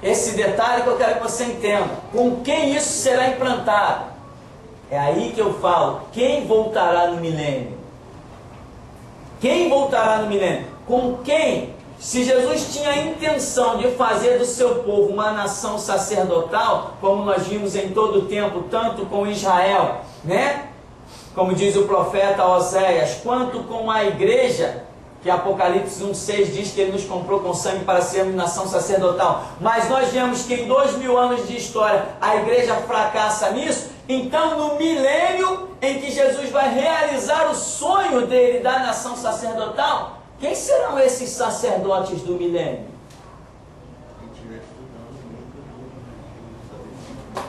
Esse detalhe que eu quero que você entenda. Com quem isso será implantado? É aí que eu falo. Quem voltará no milênio? Quem voltará no milênio? Com quem? Se Jesus tinha a intenção de fazer do seu povo uma nação sacerdotal, como nós vimos em todo o tempo, tanto com Israel, né? Como diz o profeta Oséias, quanto com a igreja, que Apocalipse 1,6 diz que ele nos comprou com sangue para sermos nação sacerdotal. Mas nós vemos que em 2000 anos de história a igreja fracassa nisso. Então, no milênio em que Jesus vai realizar o sonho dele da nação sacerdotal, quem serão esses sacerdotes do milênio?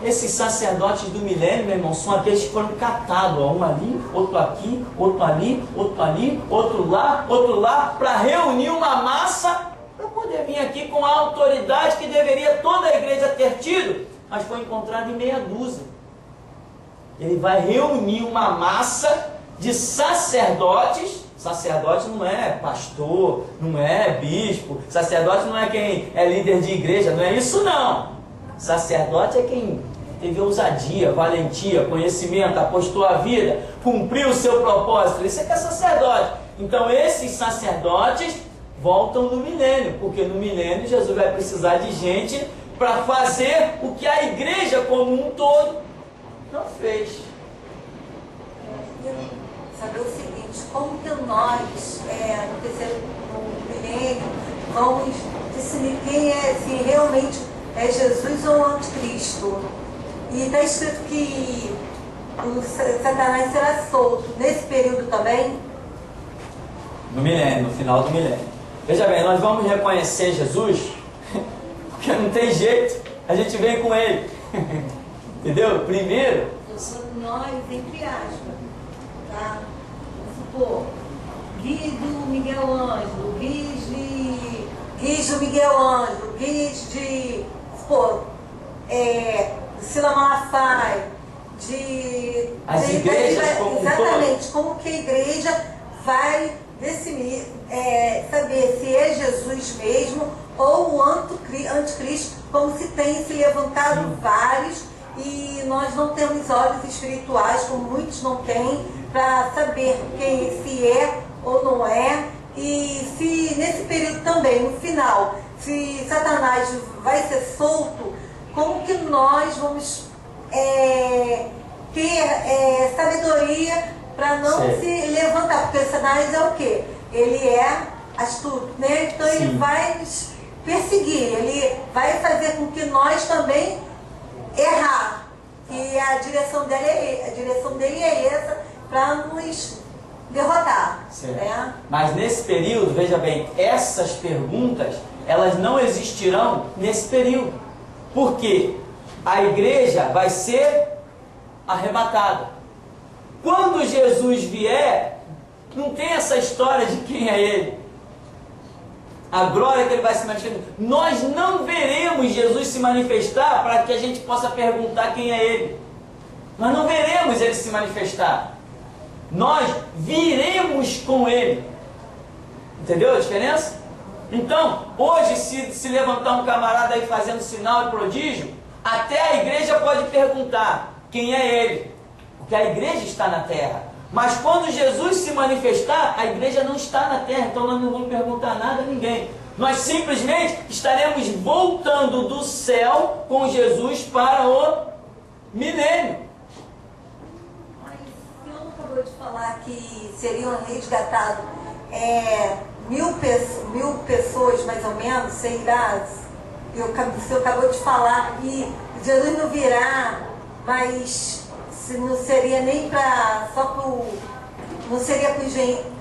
Esses sacerdotes do milênio, meu irmão, são aqueles que foram catados, ó, um ali, outro aqui, outro ali, outro ali, outro lá, para reunir uma massa, para poder vir aqui com a autoridade que deveria toda a igreja ter tido, mas foi encontrado em meia dúzia. Ele vai reunir uma massa de sacerdotes. Sacerdote não é pastor, não é bispo, sacerdote não é quem é líder de igreja, não é isso não. Sacerdote é quem teve ousadia, valentia, conhecimento, apostou a vida, cumpriu o seu propósito. Isso é que é sacerdote. Então esses sacerdotes voltam no milênio, porque no milênio Jesus vai precisar de gente para fazer o que a igreja como um todo não fez. Saber o seguinte, como que nós, no milênio, vamos decidir quem é, se realmente é Jesus ou o anticristo? E está escrito que o Satanás será solto nesse período também? No milênio, no final do milênio. Veja bem, nós vamos reconhecer Jesus, porque não tem jeito, a gente vem com ele. Entendeu? Primeiro, nós, entre aspas, tá? Vamos supor, Guiz do Miguel Ângelo, Guiz do Miguel Ângelo, Guiz de, supor, Sila Malafaia, as igrejas como um exatamente, todo. como que a igreja vai decidir, saber se é Jesus mesmo ou o anticristo, como se tem se levantado vários, e nós não temos olhos espirituais, como muitos não têm, para saber quem se é ou não é, e se nesse período também, no final, se Satanás vai ser solto, como que nós vamos ter sabedoria para não se levantar, porque Satanás é o quê? Ele é astuto, né? Então ele vai nos perseguir, ele vai fazer com que nós também errar, que a direção dele é essa, para nos derrotar. Certo. Né? Mas nesse período, veja bem, essas perguntas, elas não existirão nesse período. Por quê? A igreja vai ser arrebatada. Quando Jesus vier, não tem essa história de quem é Ele. A glória que Ele vai se manifestar. Nós não veremos Jesus se manifestar para que a gente possa perguntar quem é Ele. Nós não veremos Ele se manifestar. Nós viremos com Ele. Entendeu a diferença? Então, hoje, se levantar um camarada aí fazendo sinal e prodígio, até a igreja pode perguntar quem é Ele. Porque a igreja está na terra. Mas quando Jesus se manifestar, a igreja não está na terra, então nós não vamos perguntar nada a ninguém. Nós simplesmente estaremos voltando do céu com Jesus para o milênio. Mas o senhor não acabou de falar que seriam resgatados 1.000 pessoas, mais ou menos, sei lá. O senhor acabou de falar que Jesus não virá, mas não seria nem não seria para os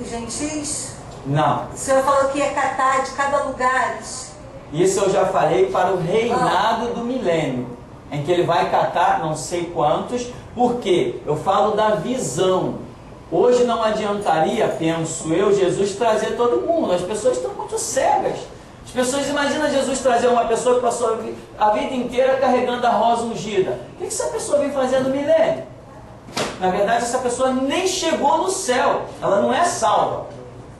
gentis? Não. O senhor falou que ia catar de cada lugar. Isso eu já falei para o reinado do milênio, em que Ele vai catar não sei quantos, porque eu falo da visão. Hoje não adiantaria, penso eu, Jesus trazer todo mundo. As pessoas estão muito cegas. As pessoas imaginam Jesus trazer uma pessoa que passou a vida inteira carregando a rosa ungida. O que essa pessoa vem fazer no milênio? Na verdade, essa pessoa nem chegou no céu. Ela não é salva.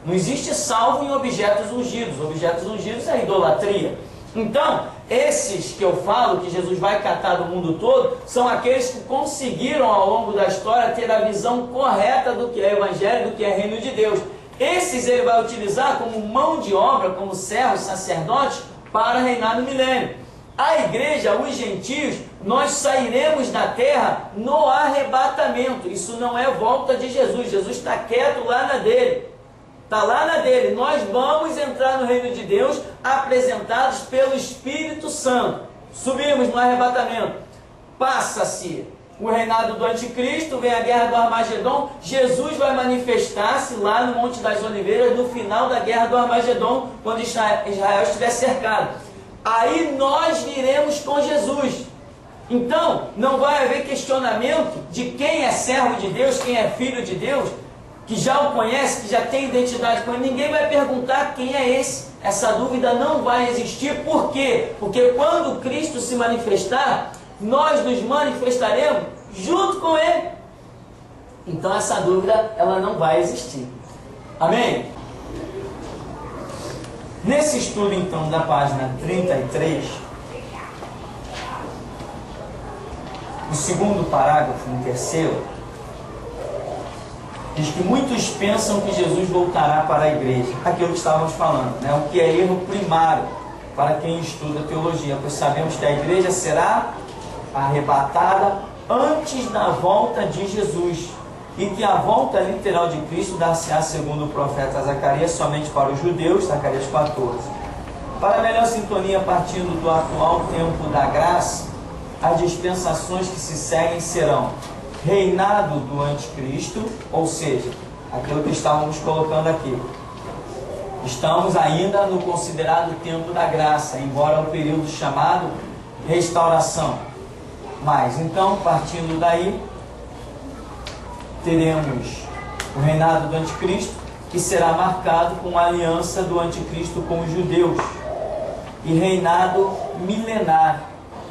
Não existe salvo em objetos ungidos. Objetos ungidos é idolatria. Então, esses que eu falo, que Jesus vai catar do mundo todo, são aqueles que conseguiram ao longo da história ter a visão correta do que é evangelho, do que é reino de Deus. Esses Ele vai utilizar como mão de obra, como servos, sacerdotes, para reinar no milênio. A igreja, os gentios, nós sairemos da terra no arrebatamento. Isso não é volta de Jesus. Jesus está quieto lá na dele. Está lá na dele. Nós vamos entrar no reino de Deus apresentados pelo Espírito Santo. Subimos no arrebatamento. Passa-se o reinado do anticristo, vem a guerra do Armagedon. Jesus vai manifestar-se lá no Monte das Oliveiras no final da guerra do Armagedon, quando Israel estiver cercado. Aí nós viremos com Jesus. Então, não vai haver questionamento de quem é servo de Deus, quem é filho de Deus, que já o conhece, que já tem identidade com ele. Ninguém vai perguntar quem é esse. Essa dúvida não vai existir. Por quê? Porque quando Cristo se manifestar, nós nos manifestaremos junto com Ele. Então essa dúvida, ela não vai existir. Amém? Nesse estudo então da página 33, no segundo parágrafo, no terceiro, diz que muitos pensam que Jesus voltará para a igreja. Aquilo que estávamos falando, né? O que é erro primário para quem estuda teologia, pois sabemos que a igreja será arrebatada antes da volta de Jesus, e que a volta literal de Cristo dar-se-á, segundo o profeta Zacarias, somente para os judeus, Zacarias 14. Para melhor sintonia, partindo do atual tempo da graça, as dispensações que se seguem serão reinado do anticristo, ou seja, aquilo que estávamos colocando aqui. Estamos ainda no considerado tempo da graça, embora o período chamado restauração. Mas então, partindo daí, teremos o reinado do anticristo, que será marcado com a aliança do anticristo com os judeus, e reinado milenar,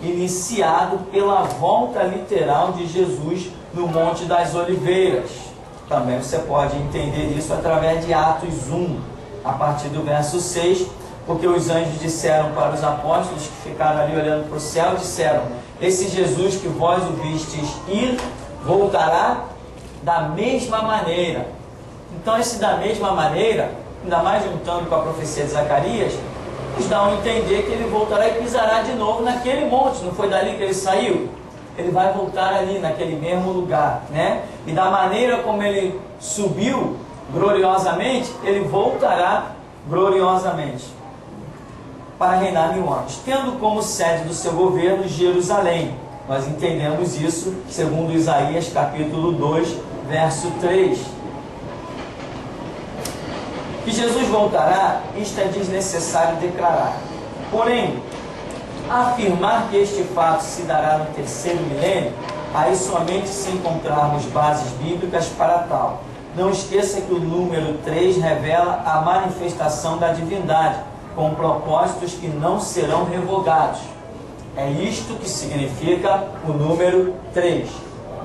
iniciado pela volta literal de Jesus no Monte das Oliveiras. Também você pode entender isso através de Atos 1, a partir do verso 6, porque os anjos disseram para os apóstolos que ficaram ali olhando para o céu, disseram: esse Jesus que vós o vistes ir, voltará da mesma maneira. Então esse da mesma maneira, ainda mais juntando com a profecia de Zacarias, nos dá a entender que ele voltará e pisará de novo naquele monte. Não foi dali que ele saiu? Ele vai voltar ali naquele mesmo lugar, né? E da maneira como ele subiu gloriosamente, ele voltará gloriosamente para reinar 1000 anos, tendo como sede do seu governo Jerusalém. Nós entendemos isso segundo Isaías capítulo 2, verso 3. Que Jesus voltará, isto é desnecessário declarar. Porém, afirmar que este fato se dará no terceiro milênio, aí somente se encontrarmos bases bíblicas para tal. Não esqueça que o número 3 revela a manifestação da divindade, com propósitos que não serão revogados. É isto que significa o número 3,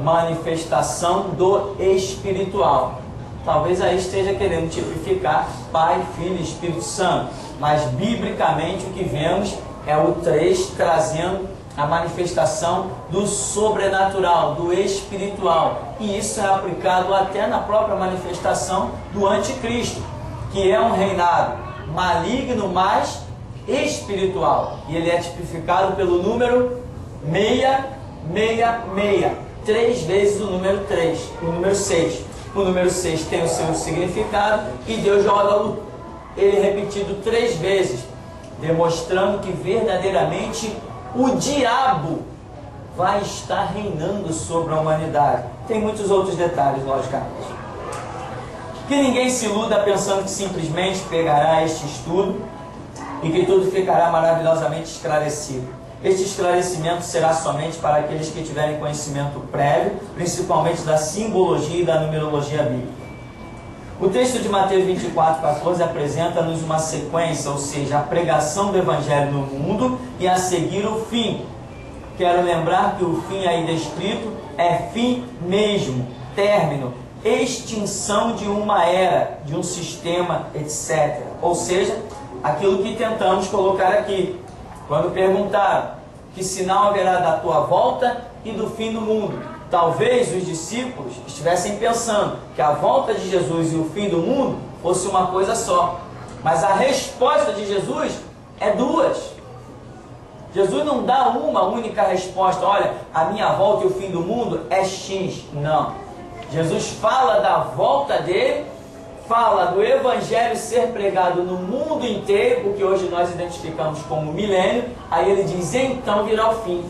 manifestação do espiritual. Talvez aí esteja querendo tipificar Pai, Filho e Espírito Santo, mas biblicamente o que vemos é o 3 trazendo a manifestação do sobrenatural, do espiritual. E isso é aplicado até na própria manifestação do anticristo, que é um reinado maligno, mas espiritual. E ele é tipificado pelo número 666. 3 vezes o número 3, o número 6. O número 6 tem o seu significado e Deus joga ele repetido 3 vezes, demonstrando que verdadeiramente o diabo vai estar reinando sobre a humanidade. Tem muitos outros detalhes, logicamente. Que ninguém se iluda pensando que simplesmente pegará este estudo e que tudo ficará maravilhosamente esclarecido. Este esclarecimento será somente para aqueles que tiverem conhecimento prévio, principalmente da simbologia e da numerologia bíblica. O texto de Mateus 24:14 apresenta-nos uma sequência, ou seja, a pregação do Evangelho no mundo e a seguir o fim. Quero lembrar que o fim aí descrito é fim mesmo, término, extinção de uma era, de um sistema, etc. Ou seja, aquilo que tentamos colocar aqui. Quando perguntaram que sinal haverá da tua volta e do fim do mundo. Talvez os discípulos estivessem pensando que a volta de Jesus e o fim do mundo fosse uma coisa só. Mas a resposta de Jesus é duas. Jesus não dá uma única resposta. Olha, a minha volta e o fim do mundo é X. Não. Jesus fala da volta dele, fala do Evangelho ser pregado no mundo inteiro, o que hoje nós identificamos como milênio. Aí ele diz, então virá o fim.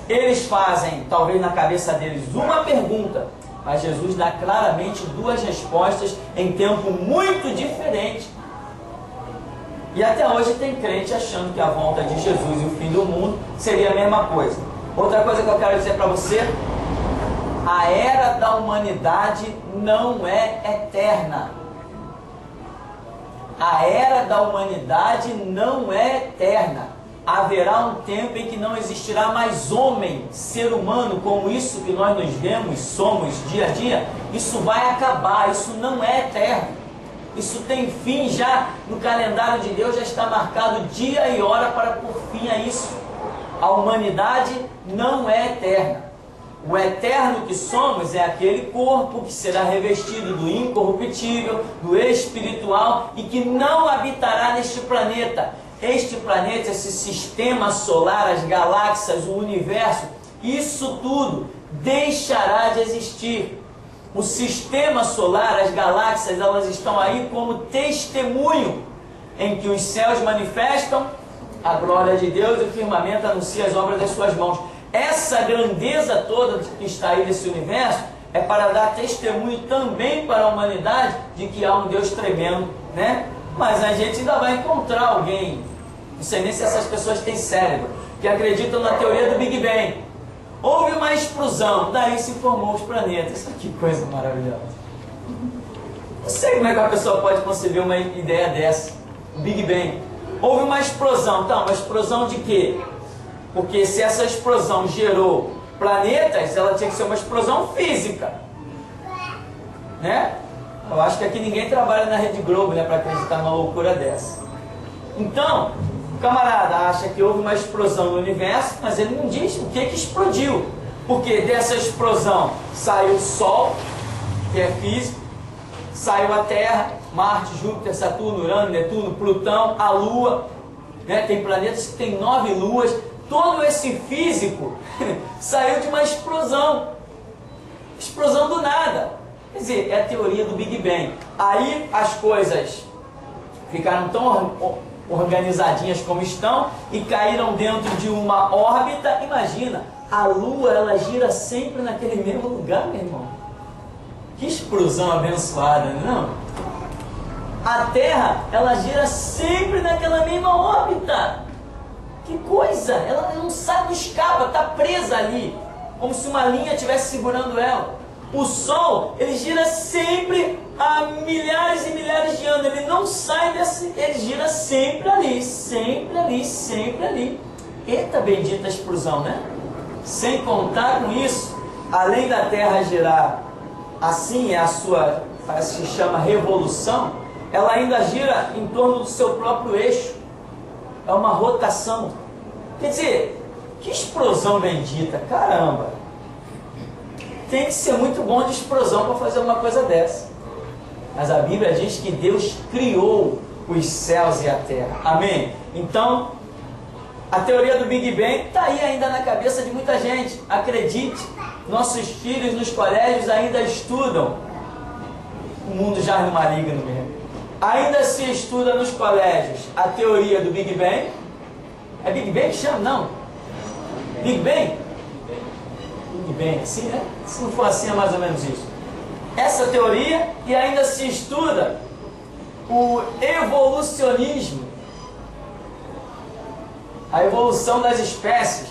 Eles fazem, talvez na cabeça deles, uma pergunta, mas Jesus dá claramente duas respostas em tempo muito diferente. E até hoje tem crente achando que a volta de Jesus e o fim do mundo seria a mesma coisa. Outra coisa que eu quero dizer para você, a era da humanidade não é eterna. A era da humanidade não é eterna. Haverá um tempo em que não existirá mais homem, ser humano, como isso que nós nos vemos, somos dia a dia. Isso vai acabar, isso não é eterno. Isso tem fim já, no calendário de Deus já está marcado dia e hora para pôr fim a isso. A humanidade não é eterna. O eterno que somos é aquele corpo que será revestido do incorruptível, do espiritual e que não habitará neste planeta. Este planeta, esse sistema solar, as galáxias, o universo, isso tudo deixará de existir. O sistema solar, as galáxias, elas estão aí como testemunho em que os céus manifestam a glória de Deus e o firmamento anuncia as obras das suas mãos. Essa grandeza toda que está aí desse universo é para dar testemunho também para a humanidade de que há um Deus tremendo, né? Mas a gente ainda vai encontrar alguém, não sei nem se essas pessoas têm cérebro, que acreditam na teoria do Big Bang. Houve uma explosão, daí se formou os planetas. Que coisa maravilhosa. Não sei como é que uma pessoa pode conceber uma ideia dessa. O Big Bang. Houve uma explosão, tá? Uma explosão de quê? Porque se essa explosão gerou planetas, ela tinha que ser uma explosão física, né? Eu acho que aqui ninguém trabalha na Rede Globo, né, para acreditar numa loucura dessa. Então, o camarada acha que houve uma explosão no universo, mas ele não diz o que explodiu. Porque dessa explosão saiu o Sol, que é físico, saiu a Terra, Marte, Júpiter, Saturno, Urano, Netuno, Plutão, a Lua, né? Tem planetas que têm 9 luas. Todo esse físico saiu de uma explosão. Explosão do nada. Quer dizer, é a teoria do Big Bang. Aí as coisas ficaram tão organizadinhas como estão, e caíram dentro de uma órbita. Imagina, a Lua, ela gira sempre naquele mesmo lugar, meu irmão. Que explosão abençoada, não? A Terra, ela gira sempre naquela mesma órbita. Que coisa! Ela não sai, não escapa, está presa ali, como se uma linha estivesse segurando ela. O Sol, ele gira sempre há milhares e milhares de anos. Ele não sai desse, ele gira sempre ali, sempre ali, sempre ali. Eita bendita explosão, né? Sem contar com isso, além da Terra girar assim, é a sua, se chama revolução, ela ainda gira em torno do seu próprio eixo. É uma rotação. Quer dizer, que explosão bendita, caramba! Tem que ser muito bom de explosão para fazer uma coisa dessa. Mas a Bíblia diz que Deus criou os céus e a terra. Amém? Então, a teoria do Big Bang está aí ainda na cabeça de muita gente. Acredite, nossos filhos nos colégios ainda estudam. O mundo já no maligno mesmo. Ainda se estuda nos colégios a teoria do Big Bang. É Big Bang que chama? Não. Big Bang? Big Bang, sim, né? Se não for assim, é mais ou menos isso. Essa teoria, e ainda se estuda o evolucionismo, a evolução das espécies,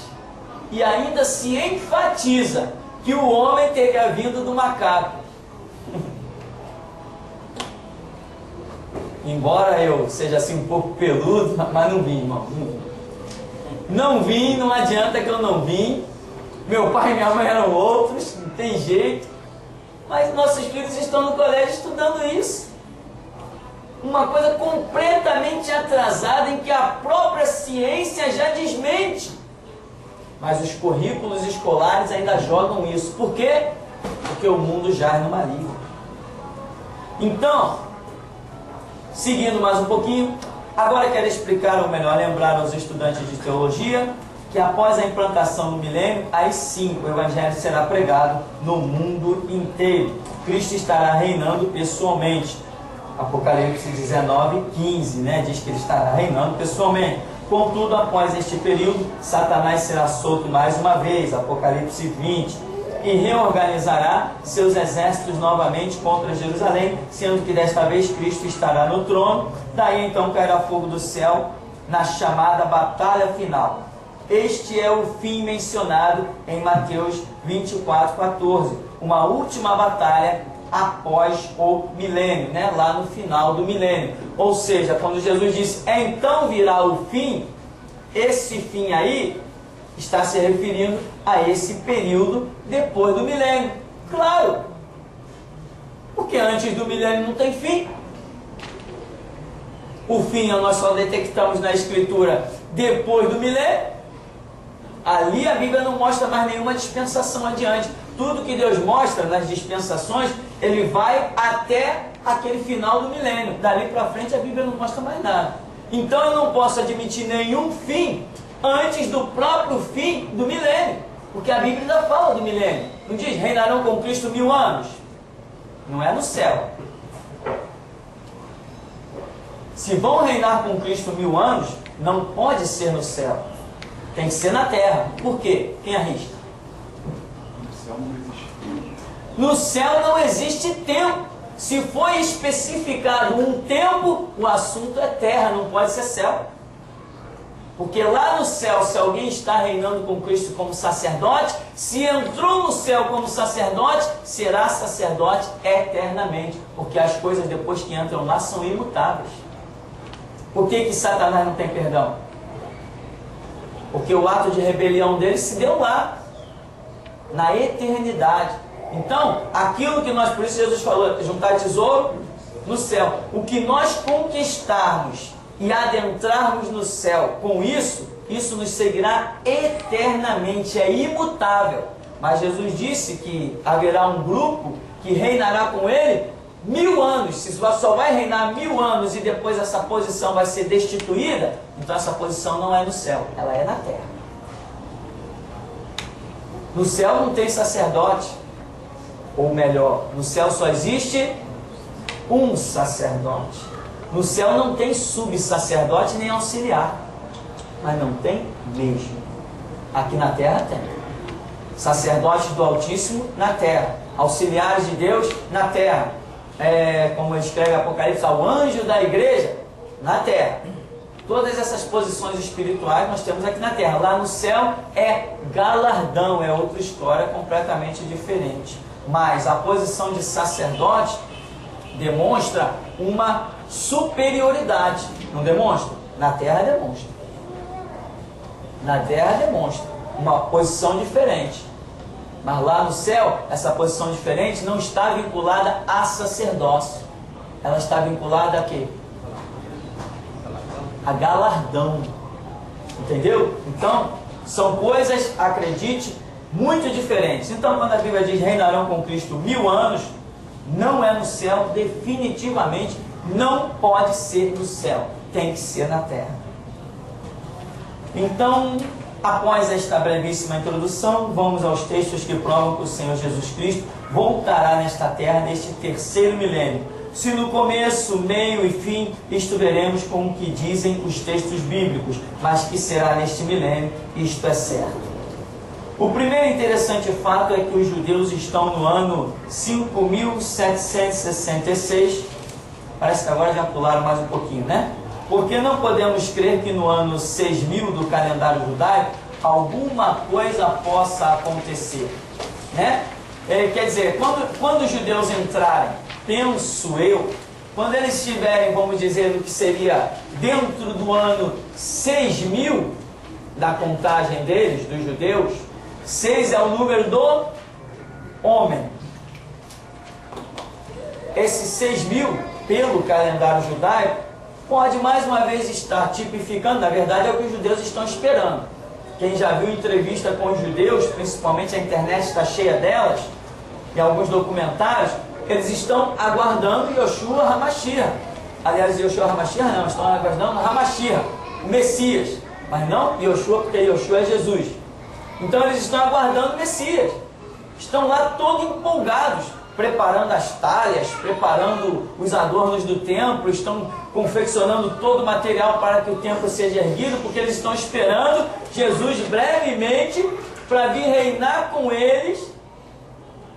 e ainda se enfatiza que o homem teria vindo do macaco. Embora eu seja assim um pouco peludo, mas não vim, irmão. Não vim, não adianta que eu não vim. Meu pai e minha mãe eram outros, não tem jeito. Mas nossos filhos estão no colégio estudando isso. Uma coisa completamente atrasada, em que a própria ciência já desmente. Mas os currículos escolares ainda jogam isso. Por quê? Porque o mundo jaz no maligno. Então, seguindo mais um pouquinho, agora quero explicar, ou melhor, lembrar aos estudantes de teologia, que após a implantação do milênio, aí sim o Evangelho será pregado no mundo inteiro. Cristo estará reinando pessoalmente. Apocalipse 19:15, né? Diz que ele estará reinando pessoalmente. Contudo, após este período, Satanás será solto mais uma vez, Apocalipse 20, e reorganizará seus exércitos novamente contra Jerusalém, sendo que desta vez Cristo estará no trono. Daí então cairá fogo do céu na chamada batalha final. Este é o fim mencionado em Mateus 24:14, uma última batalha após o milênio, né? Lá no final do milênio. Ou seja, quando Jesus disse, então virá o fim, esse fim aí está se referindo a esse período depois do milênio. Claro, porque antes do milênio não tem fim. O fim nós só detectamos na Escritura depois do milênio. Ali a Bíblia não mostra mais nenhuma dispensação adiante. Tudo que Deus mostra nas dispensações, ele vai até aquele final do milênio. Dali para frente a Bíblia não mostra mais nada. Então eu não posso admitir nenhum fim antes do próprio fim do milênio. Porque a Bíblia ainda fala do milênio. Não diz, reinarão com Cristo 1000 anos. Não é no céu. Se vão reinar com Cristo 1000 anos, não pode ser no céu. Tem que ser na terra. Por quê? Quem arrisca? No céu não existe tempo. Se foi especificado um tempo, o assunto é terra, não pode ser céu. Porque lá no céu, se alguém está reinando com Cristo como sacerdote, se entrou no céu como sacerdote, será sacerdote eternamente. Porque as coisas depois que entram lá são imutáveis. Por que Satanás não tem perdão? Porque o ato de rebelião dele se deu lá, na eternidade. Então, aquilo que nós, por isso Jesus falou, juntar tesouro no céu. O que nós conquistarmos e adentrarmos no céu, com isso, isso nos seguirá eternamente, é imutável. Mas Jesus disse que haverá um grupo que reinará com ele 1000 anos. Se só vai reinar 1000 anos e depois essa posição vai ser destituída, então essa posição não é no céu, ela é na terra. No céu não tem sacerdote, ou melhor, no céu só existe um sacerdote. No céu não tem subsacerdote nem auxiliar, mas não tem mesmo. Aqui na terra tem. Sacerdotes do Altíssimo na terra, auxiliares de Deus na terra, como escreve Apocalipse, ao anjo da igreja na terra. Todas essas posições espirituais nós temos aqui na terra. Lá no céu é galardão, é outra história completamente diferente. Mas a posição de sacerdote demonstra uma superioridade. Não demonstra? Na terra demonstra. Na terra demonstra uma posição diferente. Mas lá no céu, essa posição diferente não está vinculada a sacerdócio. Ela está vinculada a quê? A galardão. Entendeu? Então, são coisas, acredite, muito diferentes. Então, quando a Bíblia diz reinarão com Cristo 1000 anos, não é no céu, definitivamente não pode ser no céu. Tem que ser na terra. Então, após esta brevíssima introdução, vamos aos textos que provam que o Senhor Jesus Cristo voltará nesta terra neste terceiro milênio. Se no começo, meio e fim, isto veremos com o que dizem os textos bíblicos, mas que será neste milênio, isto é certo. O primeiro interessante fato é que os judeus estão no ano 5766, parece que agora já pularam mais um pouquinho, né? Porque não podemos crer que no ano 6000 do calendário judaico alguma coisa possa acontecer, né? Quer dizer, quando os judeus entrarem, penso eu, quando eles estiverem, vamos dizer, no que seria dentro do ano 6000 da contagem deles, dos judeus, 6 é o número do homem. Esse 6000, pelo calendário judaico, pode mais uma vez estar tipificando, na verdade é o que os judeus estão esperando. Quem já viu entrevista com os judeus, principalmente a internet está cheia delas, e alguns documentários, eles estão aguardando Yoshua HaMashiach. Aliás, Yoshua HaMashiach não, estão aguardando HaMashiach, o Messias. Mas não Yoshua, porque Yoshua é Jesus. Então eles estão aguardando o Messias. Estão lá todos empolgados, preparando as talhas, preparando os adornos do templo, estão confeccionando todo o material para que o templo seja erguido, porque eles estão esperando Jesus brevemente para vir reinar com eles,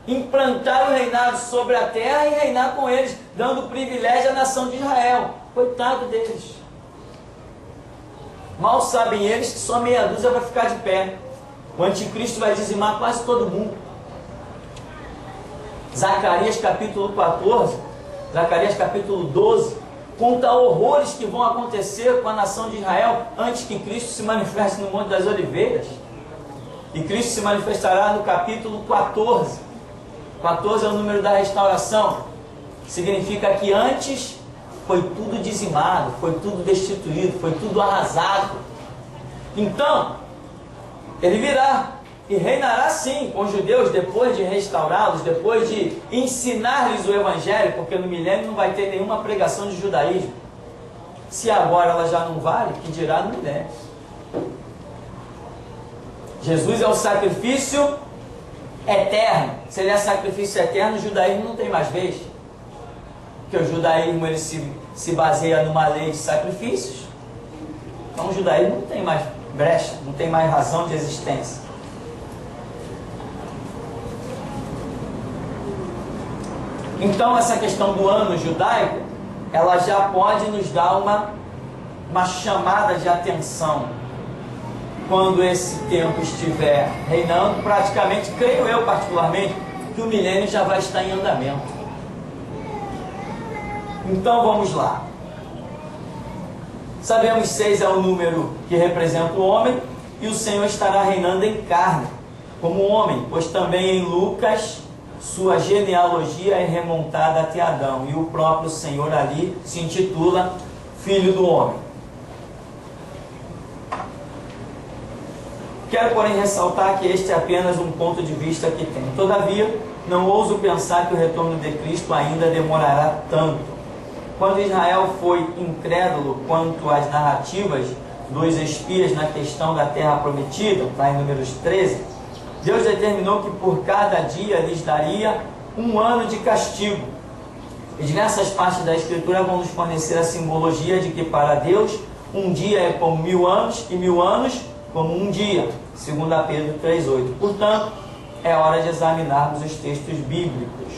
implantar o reinado sobre a terra e reinar com eles, dando privilégio à nação de Israel. Coitado deles. Mal sabem eles que só meia dúzia vai ficar de pé. O anticristo vai dizimar quase todo mundo. Zacarias capítulo 14, Zacarias capítulo 12, conta horrores que vão acontecer com a nação de Israel antes que Cristo se manifeste no Monte das Oliveiras. E Cristo se manifestará no capítulo 14. 14 é o número da restauração. Significa que antes foi tudo dizimado, foi tudo destituído, foi tudo arrasado. Então, ele virá e reinará sim com os judeus depois de restaurá-los, depois de ensinar-lhes o Evangelho, porque no milênio não vai ter nenhuma pregação de judaísmo. Se agora ela já não vale, que dirá no milênio? Jesus é o sacrifício eterno. Se ele é sacrifício eterno, o judaísmo não tem mais vez. Porque o judaísmo ele se baseia numa lei de sacrifícios. Então o judaísmo não tem mais brecha, não tem mais razão de existência. Então essa questão do ano judaico, ela já pode nos dar uma chamada de atenção. Quando esse tempo estiver reinando, praticamente, creio eu particularmente, que o milênio já vai estar em andamento. Então vamos lá. Sabemos 6 é o número que representa o homem, e o Senhor estará reinando em carne, como homem, pois também em Lucas sua genealogia é remontada até Adão, e o próprio Senhor ali se intitula Filho do Homem. Quero, porém, ressaltar que este é apenas um ponto de vista que tem. Todavia, não ouso pensar que o retorno de Cristo ainda demorará tanto. Quando Israel foi incrédulo quanto às narrativas dos espias na questão da terra prometida, lá em Números 13, Deus determinou que por cada dia lhes daria 1 ano de castigo. E diversas partes da Escritura vão nos fornecer a simbologia de que para Deus um dia é como 1000 anos e 1000 anos como um dia, segundo Pedro 3,8. Portanto, é hora de examinarmos os textos bíblicos.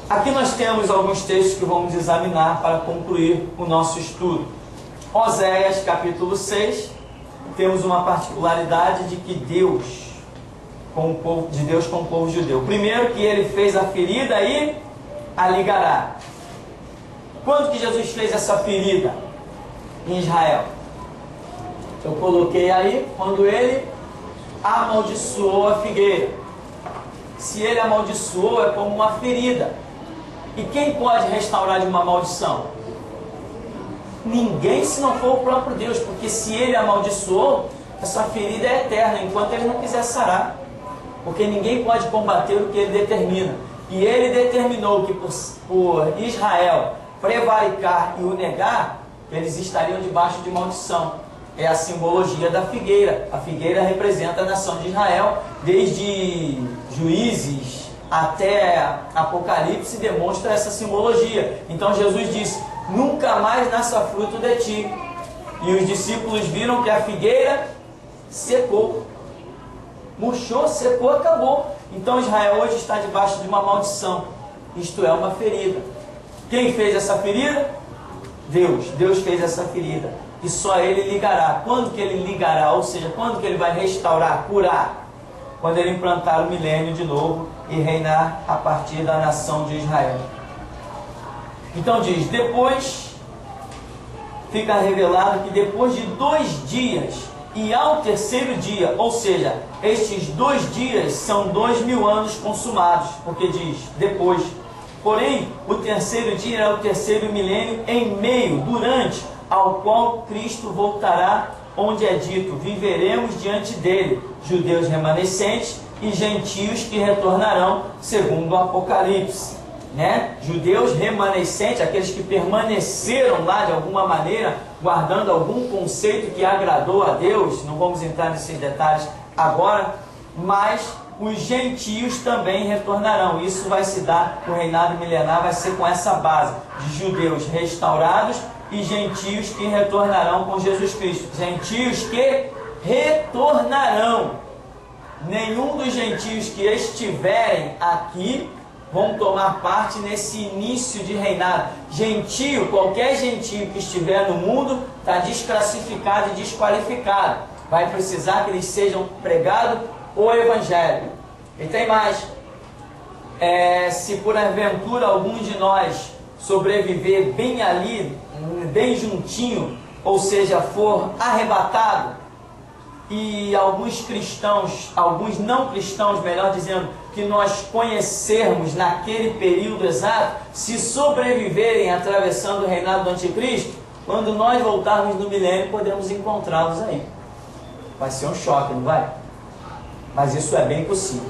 Aqui nós temos alguns textos que vamos examinar para concluir o nosso estudo. Oséias capítulo 6, temos uma particularidade de que Deus com o povo judeu. Primeiro, que ele fez a ferida e a ligará. Quando que Jesus fez essa ferida em Israel? Eu coloquei aí, quando ele amaldiçoou a figueira. Se ele amaldiçoou, é como uma ferida. E quem pode restaurar de uma maldição? Ninguém, se não for o próprio Deus, porque se ele amaldiçoou, essa ferida é eterna, enquanto ele não quiser sarar. Porque ninguém pode combater o que ele determina. E ele determinou que por Israel prevaricar e o negar, eles estariam debaixo de maldição. É a simbologia da figueira. A figueira representa a nação de Israel, desde Juízes até Apocalipse demonstra essa simbologia. Então Jesus disse: nunca mais nasça fruto de ti. E os discípulos viram que a figueira secou, murchou, secou, acabou. Então Israel hoje está debaixo de uma maldição, isto é, uma ferida. Quem fez essa ferida? Deus. Deus fez essa ferida. E só Ele ligará. Quando que Ele ligará? Ou seja, quando que Ele vai restaurar, curar? Quando Ele implantar o milênio de novo e reinar a partir da nação de Israel. Então diz, depois fica revelado que depois de 2 dias e ao terceiro dia, ou seja, estes 2 dias são 2000 anos consumados, porque diz, depois. Porém, o terceiro dia é o terceiro milênio em meio, durante, ao qual Cristo voltará, onde é dito, viveremos diante dele, judeus remanescentes e gentios que retornarão, segundo o Apocalipse. Né? Judeus remanescentes, aqueles que permaneceram lá de alguma maneira, guardando algum conceito que agradou a Deus, não vamos entrar nesses detalhes agora, mas os gentios também retornarão. Isso vai se dar, o reinado milenar vai ser com essa base, de judeus restaurados e gentios que retornarão com Jesus Cristo. Gentios que retornarão. Nenhum dos gentios que estiverem aqui vão tomar parte nesse início de reinado. Gentio, qualquer gentio que estiver no mundo, está desclassificado e desqualificado. Vai precisar que eles sejam pregados o Evangelho. E tem mais. Se por aventura algum de nós sobreviver bem ali, bem juntinho, ou seja, for arrebatado, e alguns cristãos, alguns não cristãos, melhor dizendo, que nós conhecermos naquele período exato, se sobreviverem atravessando o reinado do anticristo, quando nós voltarmos no milênio, podemos encontrá-los aí. Vai ser um choque, não vai? Mas isso é bem possível.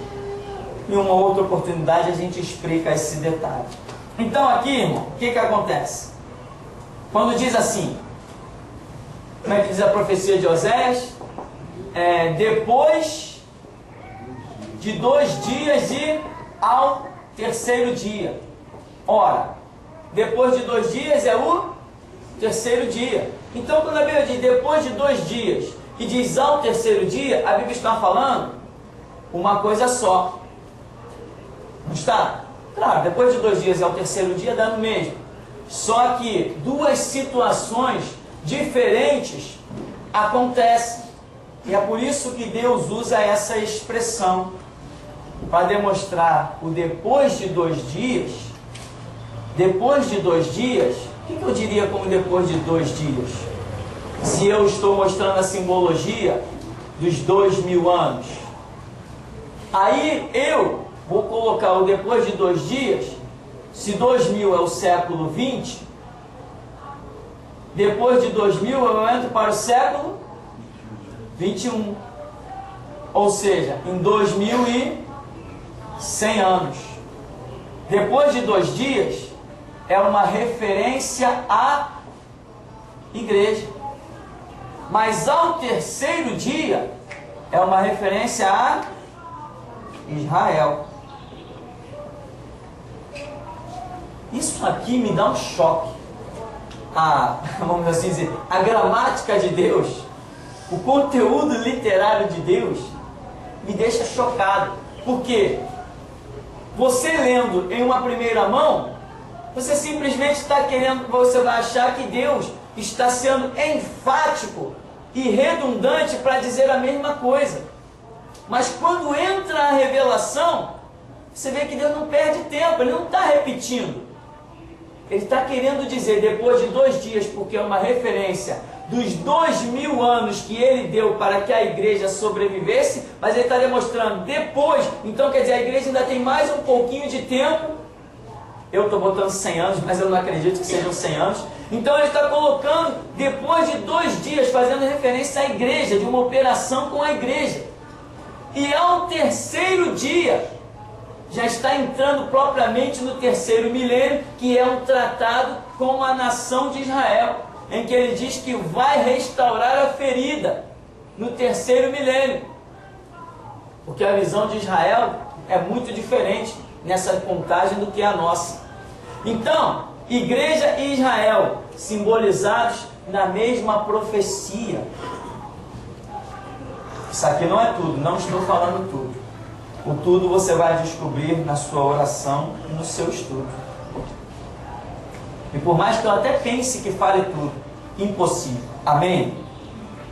Em uma outra oportunidade a gente explica esse detalhe. Então aqui, irmão, o que acontece? Quando diz assim, como é que diz a profecia de Oséias? Depois de 2 dias e ao terceiro dia. Ora, depois de 2 dias é o terceiro dia. Então quando a Bíblia diz depois de 2 dias e diz ao terceiro dia, a Bíblia está falando uma coisa só. Não está? Claro, depois de 2 dias e ao terceiro dia dá no mesmo. Só que 2 situações diferentes acontecem. E é por isso que Deus usa essa expressão, para demonstrar o depois de 2 dias. Depois de 2 dias, o que eu diria como depois de 2 dias? Se eu estou mostrando a simbologia dos 2000 anos, aí eu vou colocar o depois de 2 dias, se 2000 é o século 20, depois de 2000 eu entro para o século 21, ou seja, em 2100 anos. Depois de 2 dias é uma referência à igreja, mas ao terceiro dia é uma referência a Israel. Isso aqui me dá um choque. Vamos assim dizer, a gramática de Deus, o conteúdo literário de Deus, me deixa chocado. Porque você lendo em uma primeira mão, você simplesmente está querendo, você vai achar que Deus está sendo enfático e redundante para dizer a mesma coisa. Mas quando entra a revelação, você vê que Deus não perde tempo, Ele não está repetindo. Ele está querendo dizer, depois de 2 dias, porque é uma referência dos 2000 anos que Ele deu para que a igreja sobrevivesse, mas Ele está demonstrando depois, então quer dizer, a igreja ainda tem mais um pouquinho de tempo. Eu estou botando 100 anos, mas eu não acredito que sejam 100 anos. Então Ele está colocando, depois de 2 dias, fazendo referência à igreja, de uma operação com a igreja. E ao 3º dia, já está entrando propriamente no 3º milênio, que é um tratado com a nação de Israel, em que ele diz que vai restaurar a ferida no 3º milênio. Porque a visão de Israel é muito diferente nessa contagem do que a nossa. Então, igreja e Israel, simbolizados na mesma profecia. Isso aqui não é tudo, não estou falando tudo. O tudo você vai descobrir na sua oração e no seu estudo. E por mais que eu até pense que fale tudo, impossível. Amém?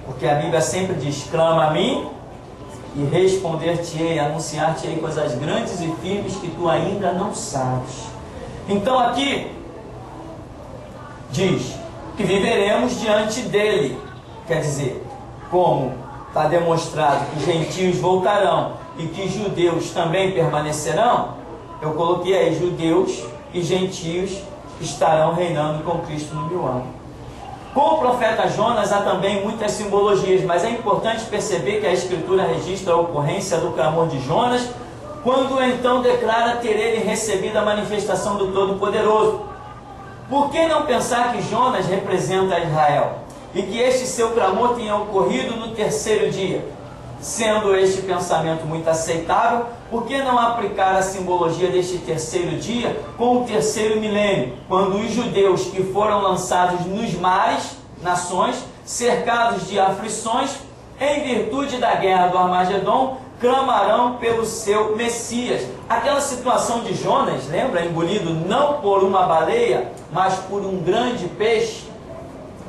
Porque a Bíblia sempre diz, clama a mim e responder-te-ei, anunciar-te-ei coisas grandes e firmes que tu ainda não sabes. Então aqui diz que viveremos diante dele. Quer dizer, como está demonstrado que gentios voltarão e que judeus também permanecerão, eu coloquei aí, judeus e gentios estarão reinando com Cristo no 1000 anos. Com o profeta Jonas há também muitas simbologias, mas é importante perceber que a Escritura registra a ocorrência do clamor de Jonas, quando então declara ter ele recebido a manifestação do Todo-Poderoso. Por que não pensar que Jonas representa Israel e que este seu clamor tenha ocorrido no 3º dia? Sendo este pensamento muito aceitável, por que não aplicar a simbologia deste 3º dia com o 3º milênio, quando os judeus que foram lançados nos mares, nações, cercados de aflições, em virtude da guerra do Armagedon, clamarão pelo seu Messias? Aquela situação de Jonas, lembra? Engolido não por uma baleia, mas por um grande peixe.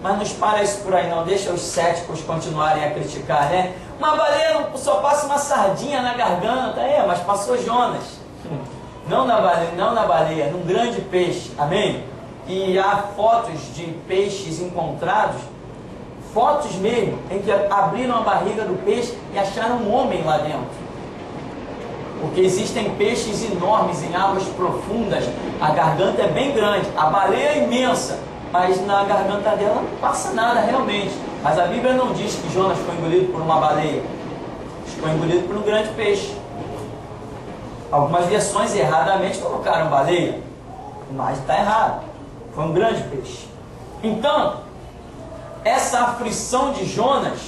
Mas não espalha isso por aí não, deixa os céticos continuarem a criticar, né? Uma baleia só passa uma sardinha na garganta, mas passou Jonas. Não na baleia, num grande peixe, amém? E há fotos de peixes encontrados, fotos mesmo, em que abriram a barriga do peixe e acharam um homem lá dentro. Porque existem peixes enormes em águas profundas, a garganta é bem grande, a baleia é imensa, mas na garganta dela não passa nada realmente. Mas a Bíblia não diz que Jonas foi engolido por uma baleia, foi engolido por um grande peixe. Algumas versões erradamente colocaram baleia, mas está errado, foi um grande peixe. Então, essa aflição de Jonas,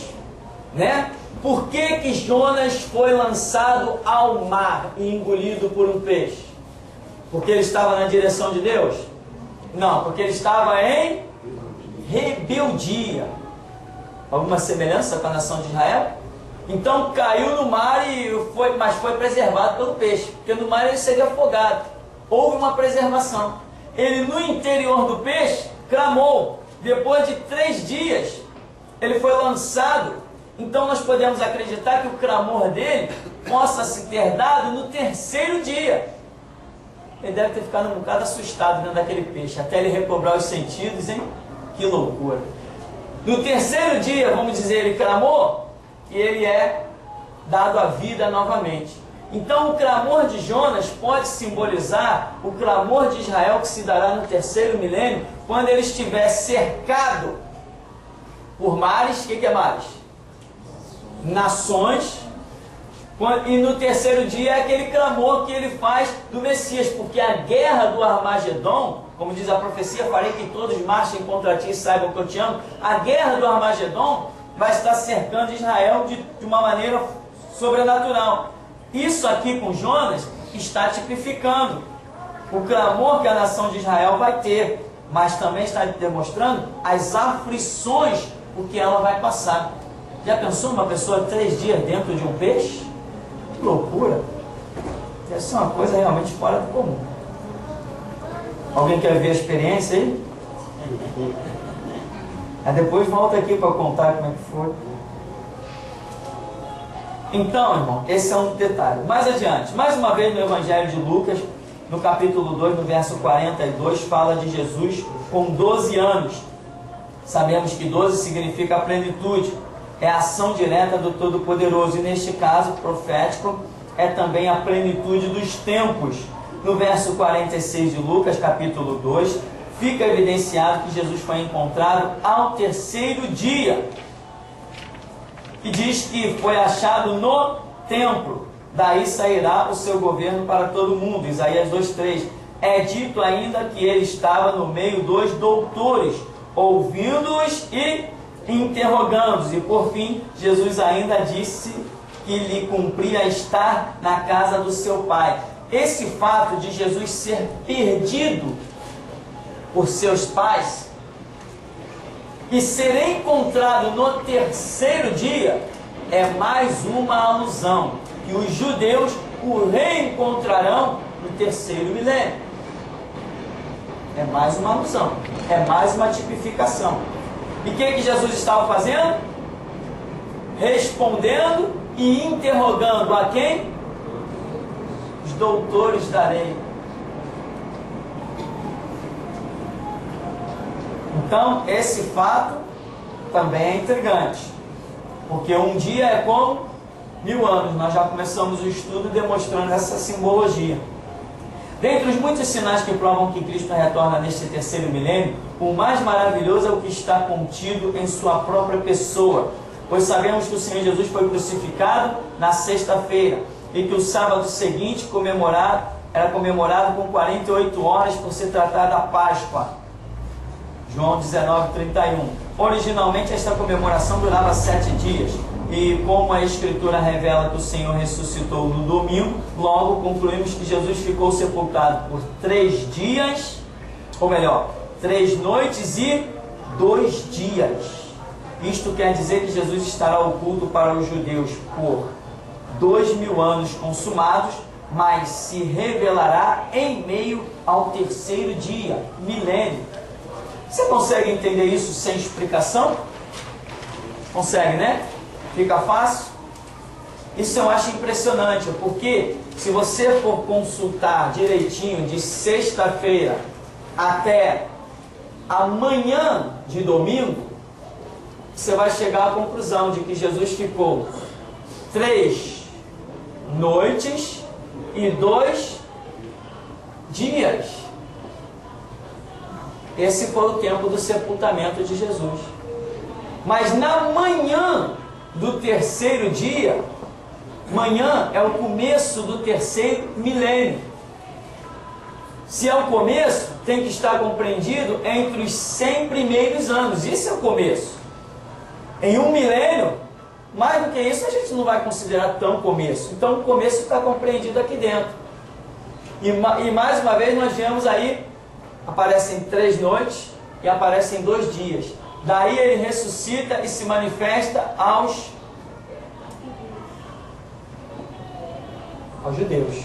né? Por que Jonas foi lançado ao mar e engolido por um peixe? Porque ele estava na direção de Deus? Não, porque ele estava em rebeldia. Alguma semelhança com a nação de Israel? Então caiu no mar mas foi preservado pelo peixe, porque no mar ele seria afogado. Houve uma preservação. Ele no interior do peixe clamou. Depois de 3 dias ele foi lançado. Então nós podemos acreditar que o clamor dele possa se ter dado no 3º dia. Ele deve ter ficado um bocado assustado dentro daquele peixe, até ele recobrar os sentidos, hein? Que loucura! No 3º dia, vamos dizer, ele clamou e ele é dado a vida novamente. Então o clamor de Jonas pode simbolizar o clamor de Israel que se dará no 3º milênio, quando ele estiver cercado por mares. O que é mares? Nações. E no 3º dia é aquele clamor que ele faz do Messias, porque a guerra do Armagedon, como diz a profecia, farei que todos marchem contra ti e saibam que eu te amo. A guerra do Armagedon vai estar cercando Israel de uma maneira sobrenatural. Isso aqui com Jonas está tipificando o clamor que a nação de Israel vai ter, mas também está demonstrando as aflições por que ela vai passar. Já pensou uma pessoa 3 dias dentro de um peixe? Que loucura! Deve ser uma coisa realmente fora do comum. Alguém quer ver a experiência aí? Aí depois volta aqui para contar como é que foi. Então, irmão, esse é um detalhe. Mais adiante, mais uma vez no Evangelho de Lucas, no capítulo 2, no verso 42, fala de Jesus com 12 anos. Sabemos que 12 significa a plenitude, é a ação direta do Todo-Poderoso, e neste caso profético é também a plenitude dos tempos. No verso 46 de Lucas, capítulo 2, fica evidenciado que Jesus foi encontrado ao 3º dia, e diz que foi achado no templo, daí sairá o seu governo para todo mundo. Isaías 2,3. É dito ainda que ele estava no meio dos doutores, ouvindo-os e interrogando-os. E por fim, Jesus ainda disse que lhe cumpria estar na casa do seu Pai. Esse fato de Jesus ser perdido por seus pais e ser encontrado no 3º dia é mais uma alusão que os judeus o reencontrarão no 3º milênio. É mais uma alusão, é mais uma tipificação. E o que Jesus estava fazendo? Respondendo e interrogando a quem? Os doutores da lei. Então, esse fato também é intrigante, porque um dia é como 1000 anos. Nós já começamos o estudo demonstrando essa simbologia. Dentre os muitos sinais que provam que Cristo retorna neste 3º milênio, o mais maravilhoso é o que está contido em sua própria pessoa, pois sabemos que o Senhor Jesus foi crucificado na sexta-feira e que o sábado seguinte era comemorado com 48 horas por se tratar da Páscoa. João 19:31. Originalmente esta comemoração durava 7 dias, e como a Escritura revela que o Senhor ressuscitou no domingo, logo concluímos que Jesus ficou sepultado por 3 dias, ou melhor, 3 noites e 2 dias. Isto quer dizer que Jesus estará oculto para os judeus por 2000 anos consumados, mas se revelará em meio ao 3º dia, milênio. Você consegue entender isso sem explicação? Consegue, né? Fica fácil? Isso eu acho impressionante, porque se você for consultar direitinho de sexta-feira até amanhã de domingo, você vai chegar à conclusão de que Jesus ficou 3 noites e 2 dias. Esse foi o tempo do sepultamento de Jesus. Mas na manhã do 3º dia, manhã é o começo do 3º milênio. Se é o começo, tem que estar compreendido entre os 100 primeiros anos. Isso é o começo. Em um milênio, mais do que isso, a gente não vai considerar tão começo. Então o começo está compreendido aqui dentro. E mais uma vez nós vemos aí, aparecem 3 noites e aparecem 2 dias. Daí ele ressuscita e se manifesta aos judeus.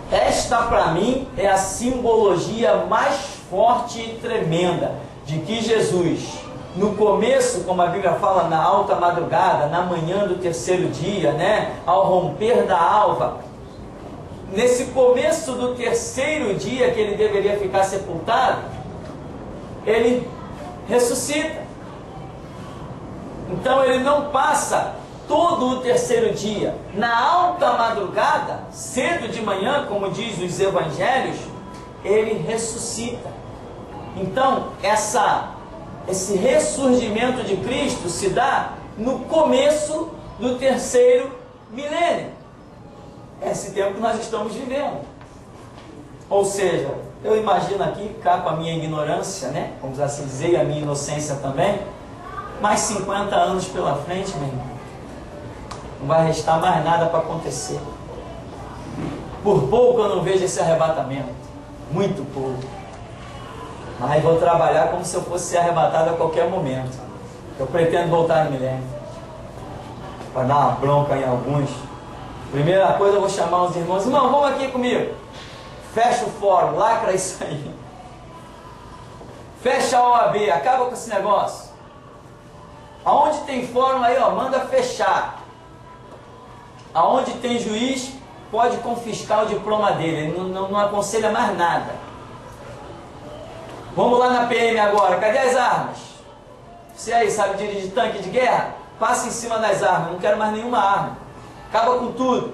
Esta para mim é a simbologia mais forte e tremenda de que Jesus, no começo, como a Bíblia fala, na alta madrugada, na manhã do 3º dia, né, ao romper da alva, nesse começo do 3º dia que ele deveria ficar sepultado, ele ressuscita. Então ele não passa todo o 3º dia. Na alta madrugada, cedo de manhã, como diz os evangelhos, ele ressuscita. Então esse ressurgimento de Cristo se dá no começo do 3º milênio. Esse tempo que nós estamos vivendo. Ou seja, eu imagino aqui, cá com a minha ignorância, né? Vamos assim dizer, e a minha inocência também, mais 50 anos pela frente, meu irmão. Não vai restar mais nada para acontecer. Por pouco eu não vejo esse arrebatamento. Muito pouco. Mas vou trabalhar como se eu fosse ser arrebatado a qualquer momento. Eu pretendo voltar no milênio. Para dar uma bronca em alguns. Primeira coisa, eu vou chamar os irmãos. Irmão, vamos aqui comigo. Fecha o fórum, lacra isso aí. Fecha a OAB, acaba com esse negócio. Aonde tem fórum aí, ó, manda fechar. Aonde tem juiz, pode confiscar o diploma dele. Ele não aconselha mais nada. Vamos lá na PM agora. Cadê as armas? Você aí sabe dirigir tanque de guerra? Passa em cima das armas. Não quero mais nenhuma arma. Acaba com tudo.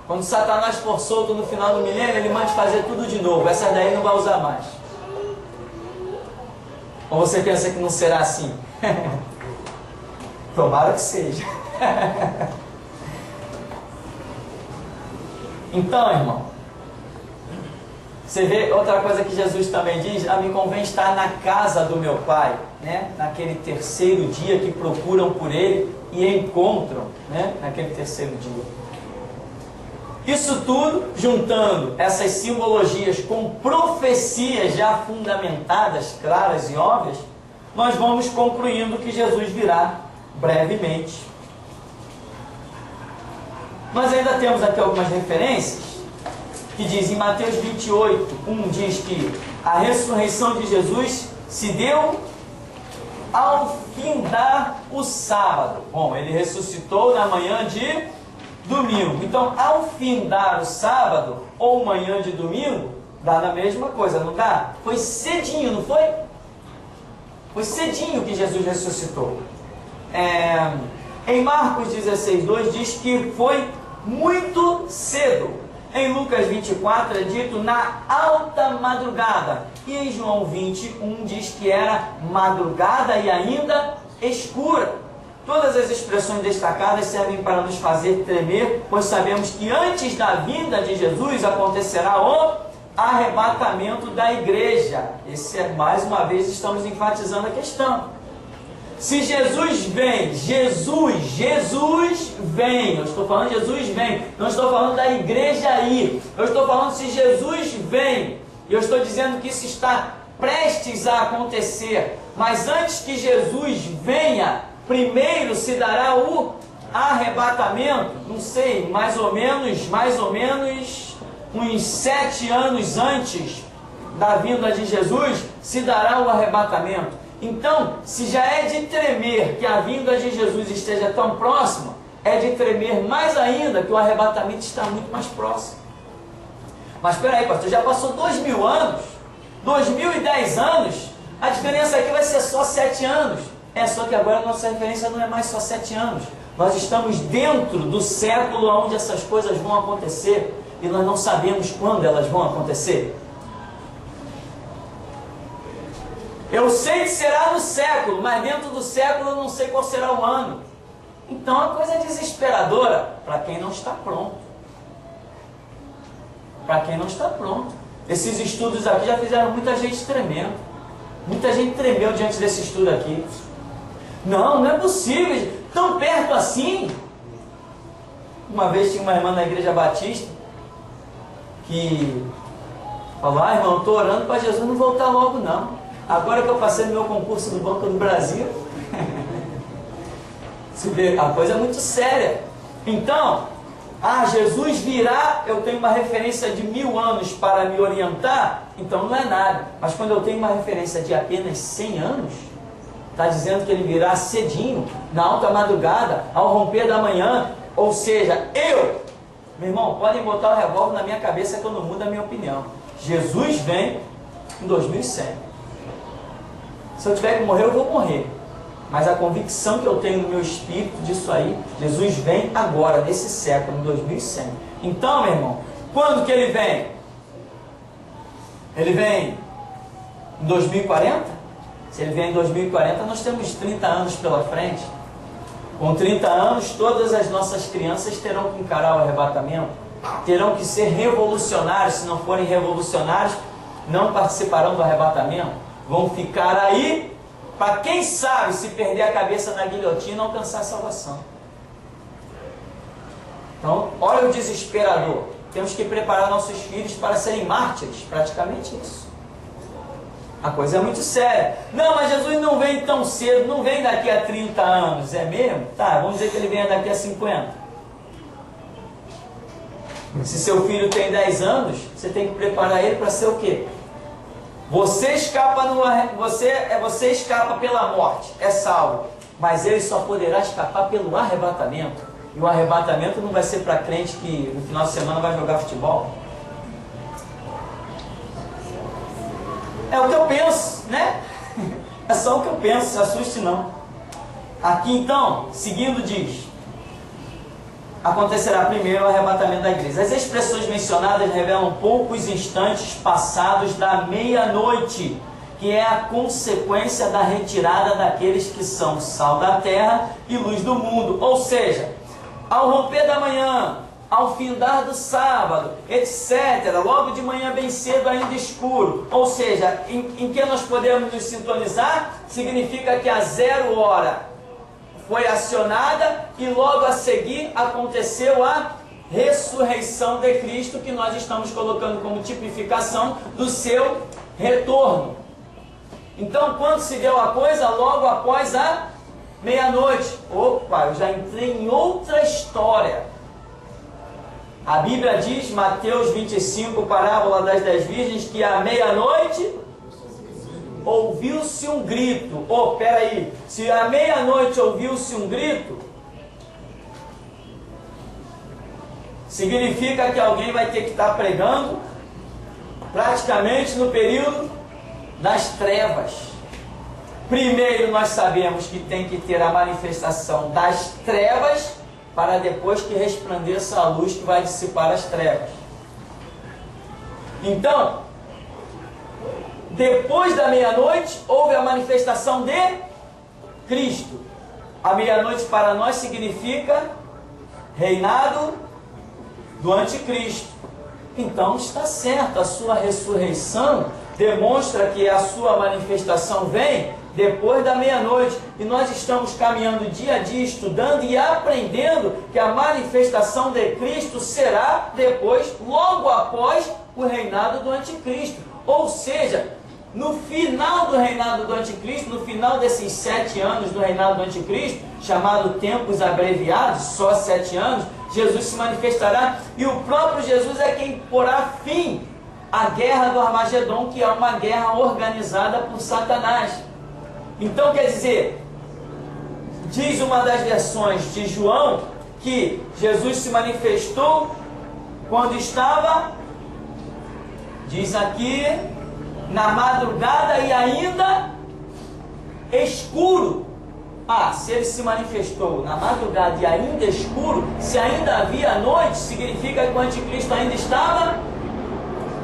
Quando Satanás for solto no final do milênio, ele manda fazer tudo de novo. Essas daí não vai usar mais. Ou você pensa que não será assim? Tomara que seja. Então, irmão, você vê outra coisa que Jesus também diz: a mim convém estar na casa do meu Pai, né? Naquele terceiro dia que procuram por Ele e encontram, né? Naquele terceiro dia. Isso tudo, juntando essas simbologias com profecias já fundamentadas, claras e óbvias, nós vamos concluindo que Jesus virá brevemente. Nós ainda temos aqui algumas referências que dizem em Mateus 28, diz que a ressurreição de Jesus se deu ao findar o sábado. Bom, ele ressuscitou na manhã de domingo. Então, ao findar o sábado ou manhã de domingo, dá na mesma coisa, não dá? Foi cedinho, não foi? Foi cedinho que Jesus ressuscitou. Em Marcos 16:2 diz que foi muito cedo. Em Lucas 24 é dito na alta madrugada. E em João 21 diz que era madrugada e ainda escura. Todas as expressões destacadas servem para nos fazer tremer, pois sabemos que antes da vinda de Jesus acontecerá o arrebatamento da igreja. Mais uma vez estamos enfatizando a questão. Se Jesus vem, Jesus vem, eu estou falando Jesus vem, não estou falando da igreja aí, eu estou falando se Jesus vem, e eu estou dizendo que isso está prestes a acontecer, mas antes que Jesus venha, primeiro se dará o arrebatamento, não sei, mais ou menos uns 7 anos antes da vinda de Jesus, se dará o arrebatamento. Então, se já é de tremer que a vinda de Jesus esteja tão próxima, é de tremer mais ainda que o arrebatamento está muito mais próximo. Mas espera aí, pastor, já passou 2000 anos, 2010 anos, a diferença aqui vai ser só 7 anos. Só que agora a nossa referência não é mais só 7 anos. Nós estamos dentro do século onde essas coisas vão acontecer e nós não sabemos quando elas vão acontecer. Eu sei que será no século, mas dentro do século eu não sei qual será o ano. Então a coisa é desesperadora para quem não está pronto. Para quem não está pronto. Esses estudos aqui já fizeram muita gente tremendo. Muita gente tremeu diante desse estudo aqui. Não é possível, tão perto assim. Uma vez tinha uma irmã na igreja batista que falou: irmão, estou orando para Jesus não voltar logo não. Agora que eu passei no meu concurso do Banco do Brasil, a coisa é muito séria. Então, Jesus virá, eu tenho uma referência de 1000 anos para me orientar, então não é nada. Mas quando eu tenho uma referência de apenas 100 anos, está dizendo que ele virá cedinho, na alta madrugada, ao romper da manhã. Ou seja, meu irmão, podem botar o revólver na minha cabeça que eu não mudo a minha opinião. Jesus vem em 2100. Se eu tiver que morrer, eu vou morrer. Mas a convicção que eu tenho no meu espírito disso aí, Jesus vem agora, nesse século, em 2100. Então, meu irmão, quando que ele vem? Ele vem em 2040? Se ele vem em 2040, nós temos 30 anos pela frente. Com 30 anos, todas as nossas crianças terão que encarar o arrebatamento. Terão que ser revolucionários. Se não forem revolucionários, não participarão do arrebatamento. Vão ficar aí, para quem sabe, se perder a cabeça na guilhotina, alcançar a salvação. Então, olha o desesperador. temos que preparar nossos filhos para serem mártires, praticamente isso. A coisa é muito séria. Não, mas Jesus não vem tão cedo, não vem daqui a 30 anos, é mesmo? Tá, vamos dizer que ele venha daqui a 50. Se seu filho tem 10 anos, você tem que preparar ele para ser o quê? Você escapa pela morte, é salvo. Mas ele só poderá escapar pelo arrebatamento. E o arrebatamento não vai ser para crente que no final de semana vai jogar futebol. É o que eu penso, né? É só o que eu penso, se assuste não. Aqui então, seguindo diz: acontecerá primeiro o arrebatamento da igreja. As expressões mencionadas revelam poucos instantes passados da meia-noite, que é a consequência da retirada daqueles que são sal da terra e luz do mundo. Ou seja, ao romper da manhã, ao findar do sábado, etc., logo de manhã bem cedo, ainda escuro. Ou seja, em que nós podemos nos sintonizar? Significa que a 0 hora foi acionada e logo a seguir aconteceu a ressurreição de Cristo, que nós estamos colocando como tipificação do seu retorno. Então, quando se deu a coisa? Logo após a meia-noite. Opa, eu já entrei em outra história. A Bíblia diz, Mateus 25, parábola das 10 virgens, que à meia-noite ouviu-se um grito. Peraí, se à meia-noite ouviu-se um grito, significa que alguém vai ter que estar pregando praticamente no período das trevas. Primeiro nós sabemos que tem que ter a manifestação das trevas, para depois que resplandeça a luz que vai dissipar as trevas. Então, depois da meia-noite, houve a manifestação de Cristo. A meia-noite para nós significa reinado do anticristo. Então está certo, a sua ressurreição demonstra que a sua manifestação vem depois da meia-noite. E nós estamos caminhando dia a dia, estudando e aprendendo que a manifestação de Cristo será depois, logo após o reinado do anticristo. Ou seja, no final do reinado do anticristo, no final desses 7 anos do reinado do anticristo, chamado tempos abreviados, só 7 anos, Jesus se manifestará e o próprio Jesus é quem porá fim à guerra do Armagedon, que é uma guerra organizada por Satanás. Então, quer dizer, diz uma das versões de João que Jesus se manifestou quando estava, diz aqui, na madrugada e ainda escuro. Se ele se manifestou na madrugada e ainda escuro, se ainda havia noite, significa que o anticristo ainda estava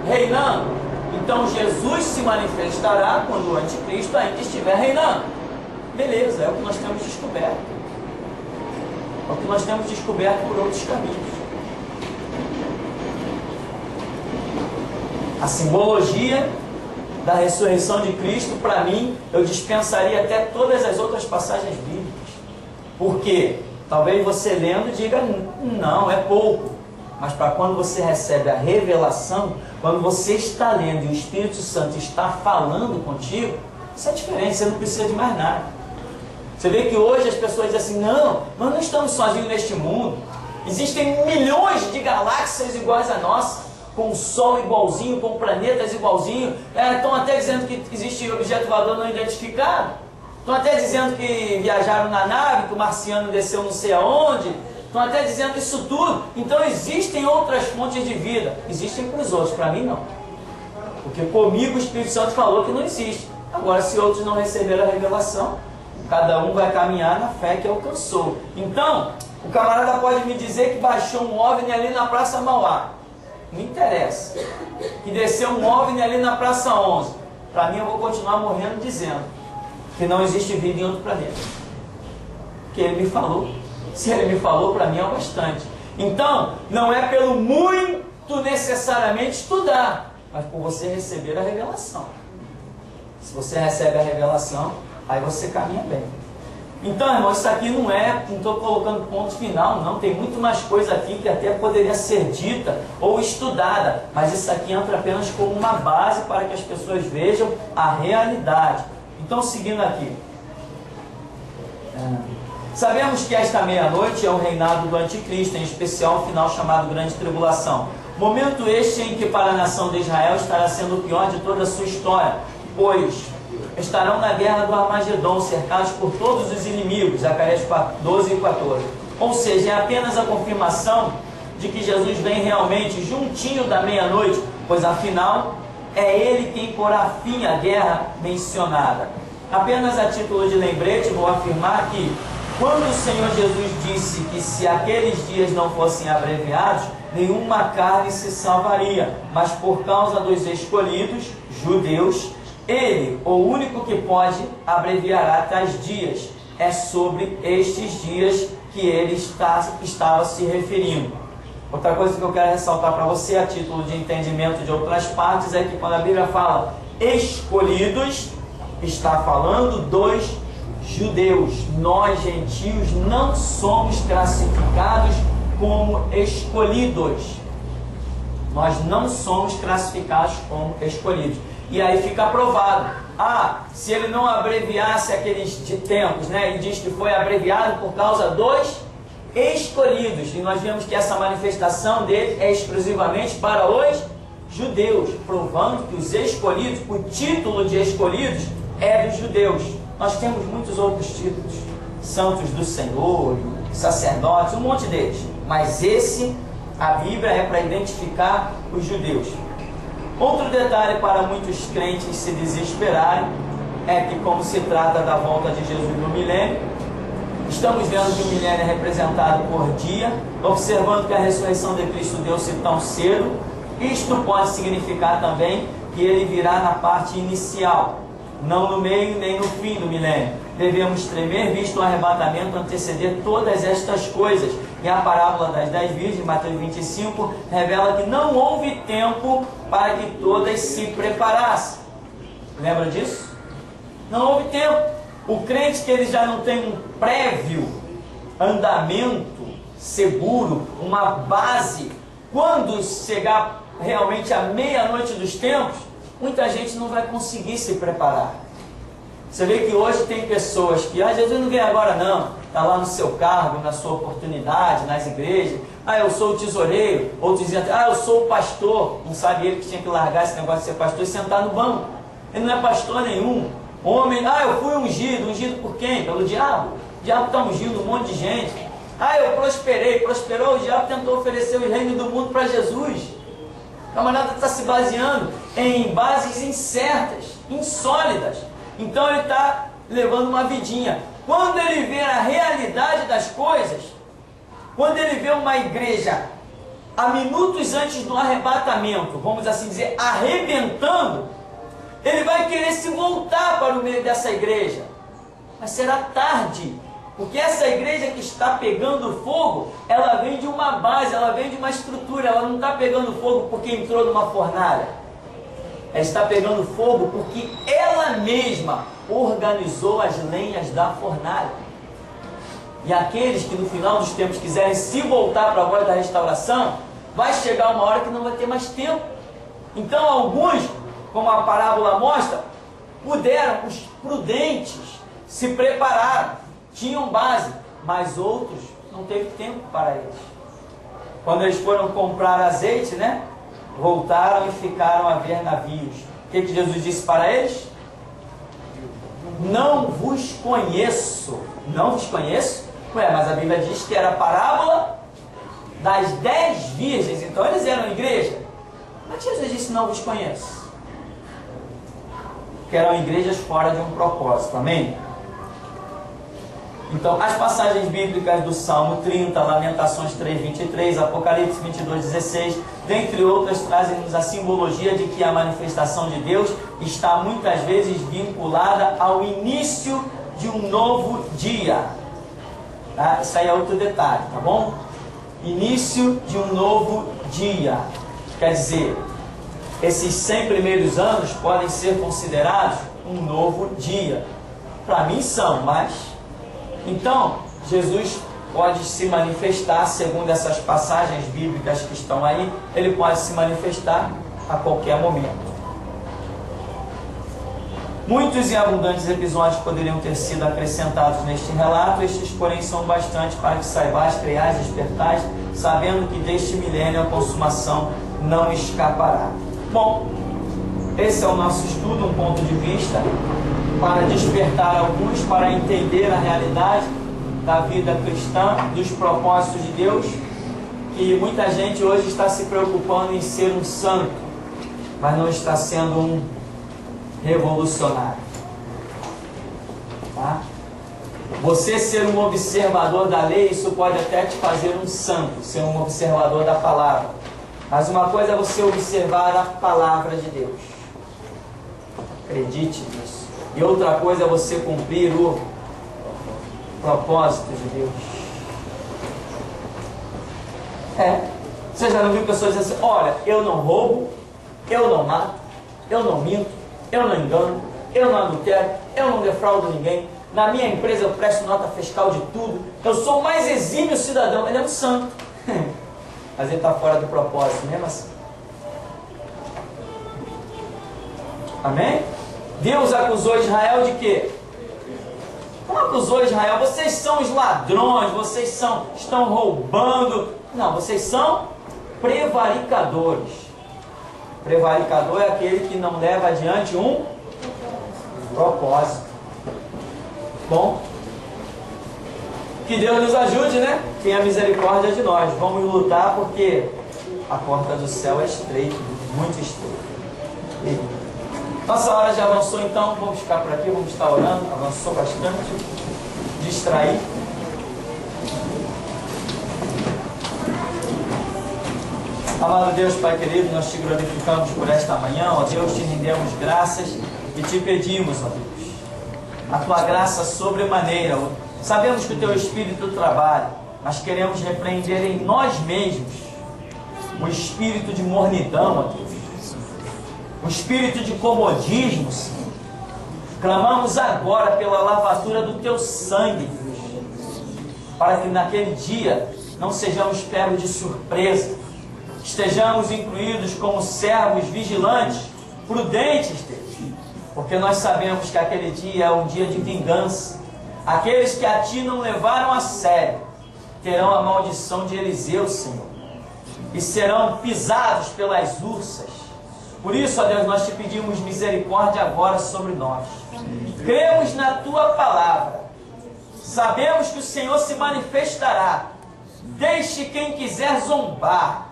reinando. Então Jesus se manifestará quando o anticristo ainda estiver reinando. Beleza, é o que nós temos descoberto. É o que nós temos descoberto por outros caminhos. A simbologia da ressurreição de Cristo, para mim, eu dispensaria até todas as outras passagens bíblicas. Por quê? Talvez você lendo diga, não, é pouco. Mas para quando você recebe a revelação, quando você está lendo e o Espírito Santo está falando contigo, isso é diferente, você não precisa de mais nada. Você vê que hoje as pessoas dizem assim, não, nós não estamos sozinhos neste mundo. Existem milhões de galáxias iguais a nossa, com o Sol igualzinho, com planetas igualzinho. Estão até dizendo que existe objeto voador não identificado. Estão até dizendo que viajaram na nave, que o marciano desceu não sei aonde. Estão até dizendo isso tudo. Então existem outras fontes de vida. Existem para os outros, para mim não. Porque comigo o Espírito Santo falou que não existe. Agora, se outros não receberam a revelação, cada um vai caminhar na fé que alcançou. Então, o camarada pode me dizer que baixou um OVNI ali na Praça Mauá. Não interessa. Que desceu um OVNI ali na Praça 11. Para mim, eu vou continuar morrendo dizendo que não existe vida em outro planeta. Porque ele me falou. Se ele me falou, para mim é o bastante. Então, não é pelo muito necessariamente estudar, mas por você receber a revelação. Se você recebe a revelação, aí você caminha bem. Então, irmãos, isso aqui não estou colocando ponto final, não. Tem muito mais coisa aqui que até poderia ser dita ou estudada, mas isso aqui entra apenas como uma base para que as pessoas vejam a realidade. Então, seguindo aqui. Sabemos que esta meia-noite é o reinado do anticristo, em especial o final chamado Grande Tribulação. Momento este em que para a nação de Israel estará sendo o pior de toda a sua história, pois estarão na guerra do Armagedon, cercados por todos os inimigos, Zacarias 12 e 14. Ou seja, é apenas a confirmação de que Jesus vem realmente juntinho da meia-noite, pois afinal é Ele quem porá fim à guerra mencionada. Apenas a título de lembrete, vou afirmar que quando o Senhor Jesus disse que se aqueles dias não fossem abreviados, nenhuma carne se salvaria, mas por causa dos escolhidos, judeus, Ele, o único que pode, abreviará tais dias. É sobre estes dias que ele estava se referindo. Outra coisa que eu quero ressaltar para você, a título de entendimento de outras partes, é que quando a Bíblia fala escolhidos, está falando dos judeus. Nós, gentios, não somos classificados como escolhidos. Nós não somos classificados como escolhidos. E aí fica aprovado. Se ele não abreviasse aqueles tempos, né? Ele diz que foi abreviado por causa dos escolhidos. E nós vemos que essa manifestação dele é exclusivamente para os judeus, provando que os escolhidos, o título de escolhidos é dos judeus. Nós temos muitos outros títulos, santos do Senhor, sacerdotes, um monte deles. Mas esse, a Bíblia é para identificar os judeus. Outro detalhe para muitos crentes se desesperarem é que, como se trata da volta de Jesus no milênio, estamos vendo que o milênio é representado por dia, observando que a ressurreição de Cristo deu-se tão cedo. Isto pode significar também que ele virá na parte inicial, não no meio nem no fim do milênio. Devemos tremer, visto o arrebatamento anteceder todas estas coisas. E a parábola das 10 virgens, Mateus 25, revela que não houve tempo para que todas se preparassem. Lembra disso? Não houve tempo. O crente que ele já não tem um prévio andamento seguro, uma base, quando chegar realmente a meia-noite dos tempos, muita gente não vai conseguir se preparar. Você vê que hoje tem pessoas que, Jesus não vem agora não, está lá no seu cargo, na sua oportunidade, nas igrejas, eu sou o tesoureiro, outros dizem, eu sou o pastor, não sabe ele que tinha que largar esse negócio de ser pastor e sentar no banco. Ele não é pastor nenhum. Homem, eu fui ungido. Ungido por quem? Pelo diabo. O diabo está ungindo um monte de gente. Eu prosperei. Prosperou, o diabo tentou oferecer o reino do mundo para Jesus. O camarada está se baseando em bases incertas, insólidas. Então ele está levando uma vidinha. Quando ele vê a realidade das coisas, quando ele vê uma igreja a minutos antes do arrebatamento, vamos assim dizer, arrebentando, ele vai querer se voltar para o meio dessa igreja. Mas será tarde, porque essa igreja que está pegando fogo, ela vem de uma base, ela vem de uma estrutura, ela não está pegando fogo porque entrou numa fornalha. Ela está pegando fogo porque ela mesma organizou as lenhas da fornalha. E aqueles que no final dos tempos quiserem se voltar para a voz da restauração, vai chegar uma hora que não vai ter mais tempo. Então alguns, como a parábola mostra, puderam, os prudentes, se prepararam, tinham base, mas outros não teve tempo para eles. Quando eles foram comprar azeite, voltaram e ficaram a ver navios. O que Jesus disse para eles? Não vos conheço. Não vos conheço? Mas a Bíblia diz que era a parábola das 10 virgens. Então eles eram igreja. Mas Jesus disse, não vos conheço. Que eram igrejas fora de um propósito. Amém? Então, as passagens bíblicas do Salmo 30, Lamentações 3, 23, Apocalipse 22, 16, dentre outras, trazem-nos a simbologia de que a manifestação de Deus está muitas vezes vinculada ao início de um novo dia. Tá? Isso aí é outro detalhe, tá bom? Início de um novo dia. Quer dizer, esses 100 primeiros anos podem ser considerados um novo dia. Para mim são, mas Então, Jesus pode se manifestar, segundo essas passagens bíblicas que estão aí, ele pode se manifestar a qualquer momento. Muitos e abundantes episódios poderiam ter sido acrescentados neste relato, estes, porém, são bastante para que saibais, creiais, despertais, sabendo que deste milênio a consumação não escapará. Bom, esse é o nosso estudo, um ponto de vista para despertar alguns, para entender a realidade da vida cristã, dos propósitos de Deus, que muita gente hoje está se preocupando em ser um santo, mas não está sendo um revolucionário. Tá? Você ser um observador da lei, isso pode até te fazer um santo, ser um observador da palavra. Mas uma coisa é você observar a palavra de Deus. Acredite nisso. E outra coisa é você cumprir o propósito de Deus. Você já não viu pessoas dizendo assim: olha, eu não roubo, eu não mato, eu não minto, eu não engano, eu não adultero, eu não defraudo ninguém, na minha empresa eu presto nota fiscal de tudo, eu sou o mais exímio cidadão. Ele é um santo. Mas ele está fora do propósito mesmo assim. Amém? Deus acusou Israel de quê? Como acusou Israel? Vocês são os ladrões, vocês estão roubando. Não, vocês são prevaricadores. Prevaricador é aquele que não leva adiante um propósito. Bom, que Deus nos ajude, né? Tenha misericórdia de nós. Vamos lutar porque a porta do céu é estreita, muito estreita. E nossa hora já avançou, então vamos ficar por aqui, vamos estar orando. Avançou bastante. Distrair. Amado Deus, Pai querido, nós te glorificamos por esta manhã, ó Deus, te rendemos graças e te pedimos, ó Deus, a tua graça sobremaneira. Sabemos que o teu Espírito trabalha, mas queremos repreender em nós mesmos o espírito de mornidão, ó Deus, o espírito de comodismo, Senhor. Clamamos agora pela lavadura do teu sangue, Deus, para que naquele dia não sejamos pegos de surpresa, estejamos incluídos como servos vigilantes, prudentes, Deus, porque nós sabemos que aquele dia é um dia de vingança. Aqueles que a ti não levaram a sério terão a maldição de Eliseu, Senhor, e serão pisados pelas ursas. Por isso, ó Deus, nós te pedimos misericórdia agora sobre nós. Cremos na tua palavra, sabemos que o Senhor se manifestará. Deixe quem quiser zombar,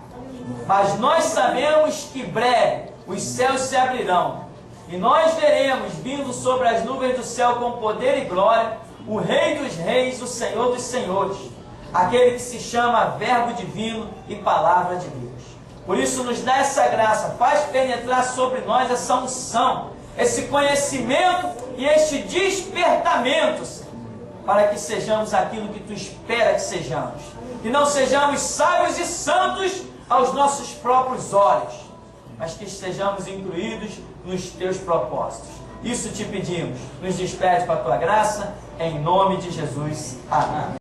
mas nós sabemos que breve os céus se abrirão e nós veremos vindo sobre as nuvens do céu com poder e glória o Rei dos Reis, o Senhor dos Senhores, aquele que se chama Verbo Divino e Palavra de Deus. Por isso nos dá essa graça, faz penetrar sobre nós essa unção, esse conhecimento e este despertamento, Senhor, para que sejamos aquilo que tu espera que sejamos, que não sejamos sábios e santos aos nossos próprios olhos, mas que estejamos incluídos nos teus propósitos. Isso te pedimos, nos despede com a tua graça, em nome de Jesus. Amém.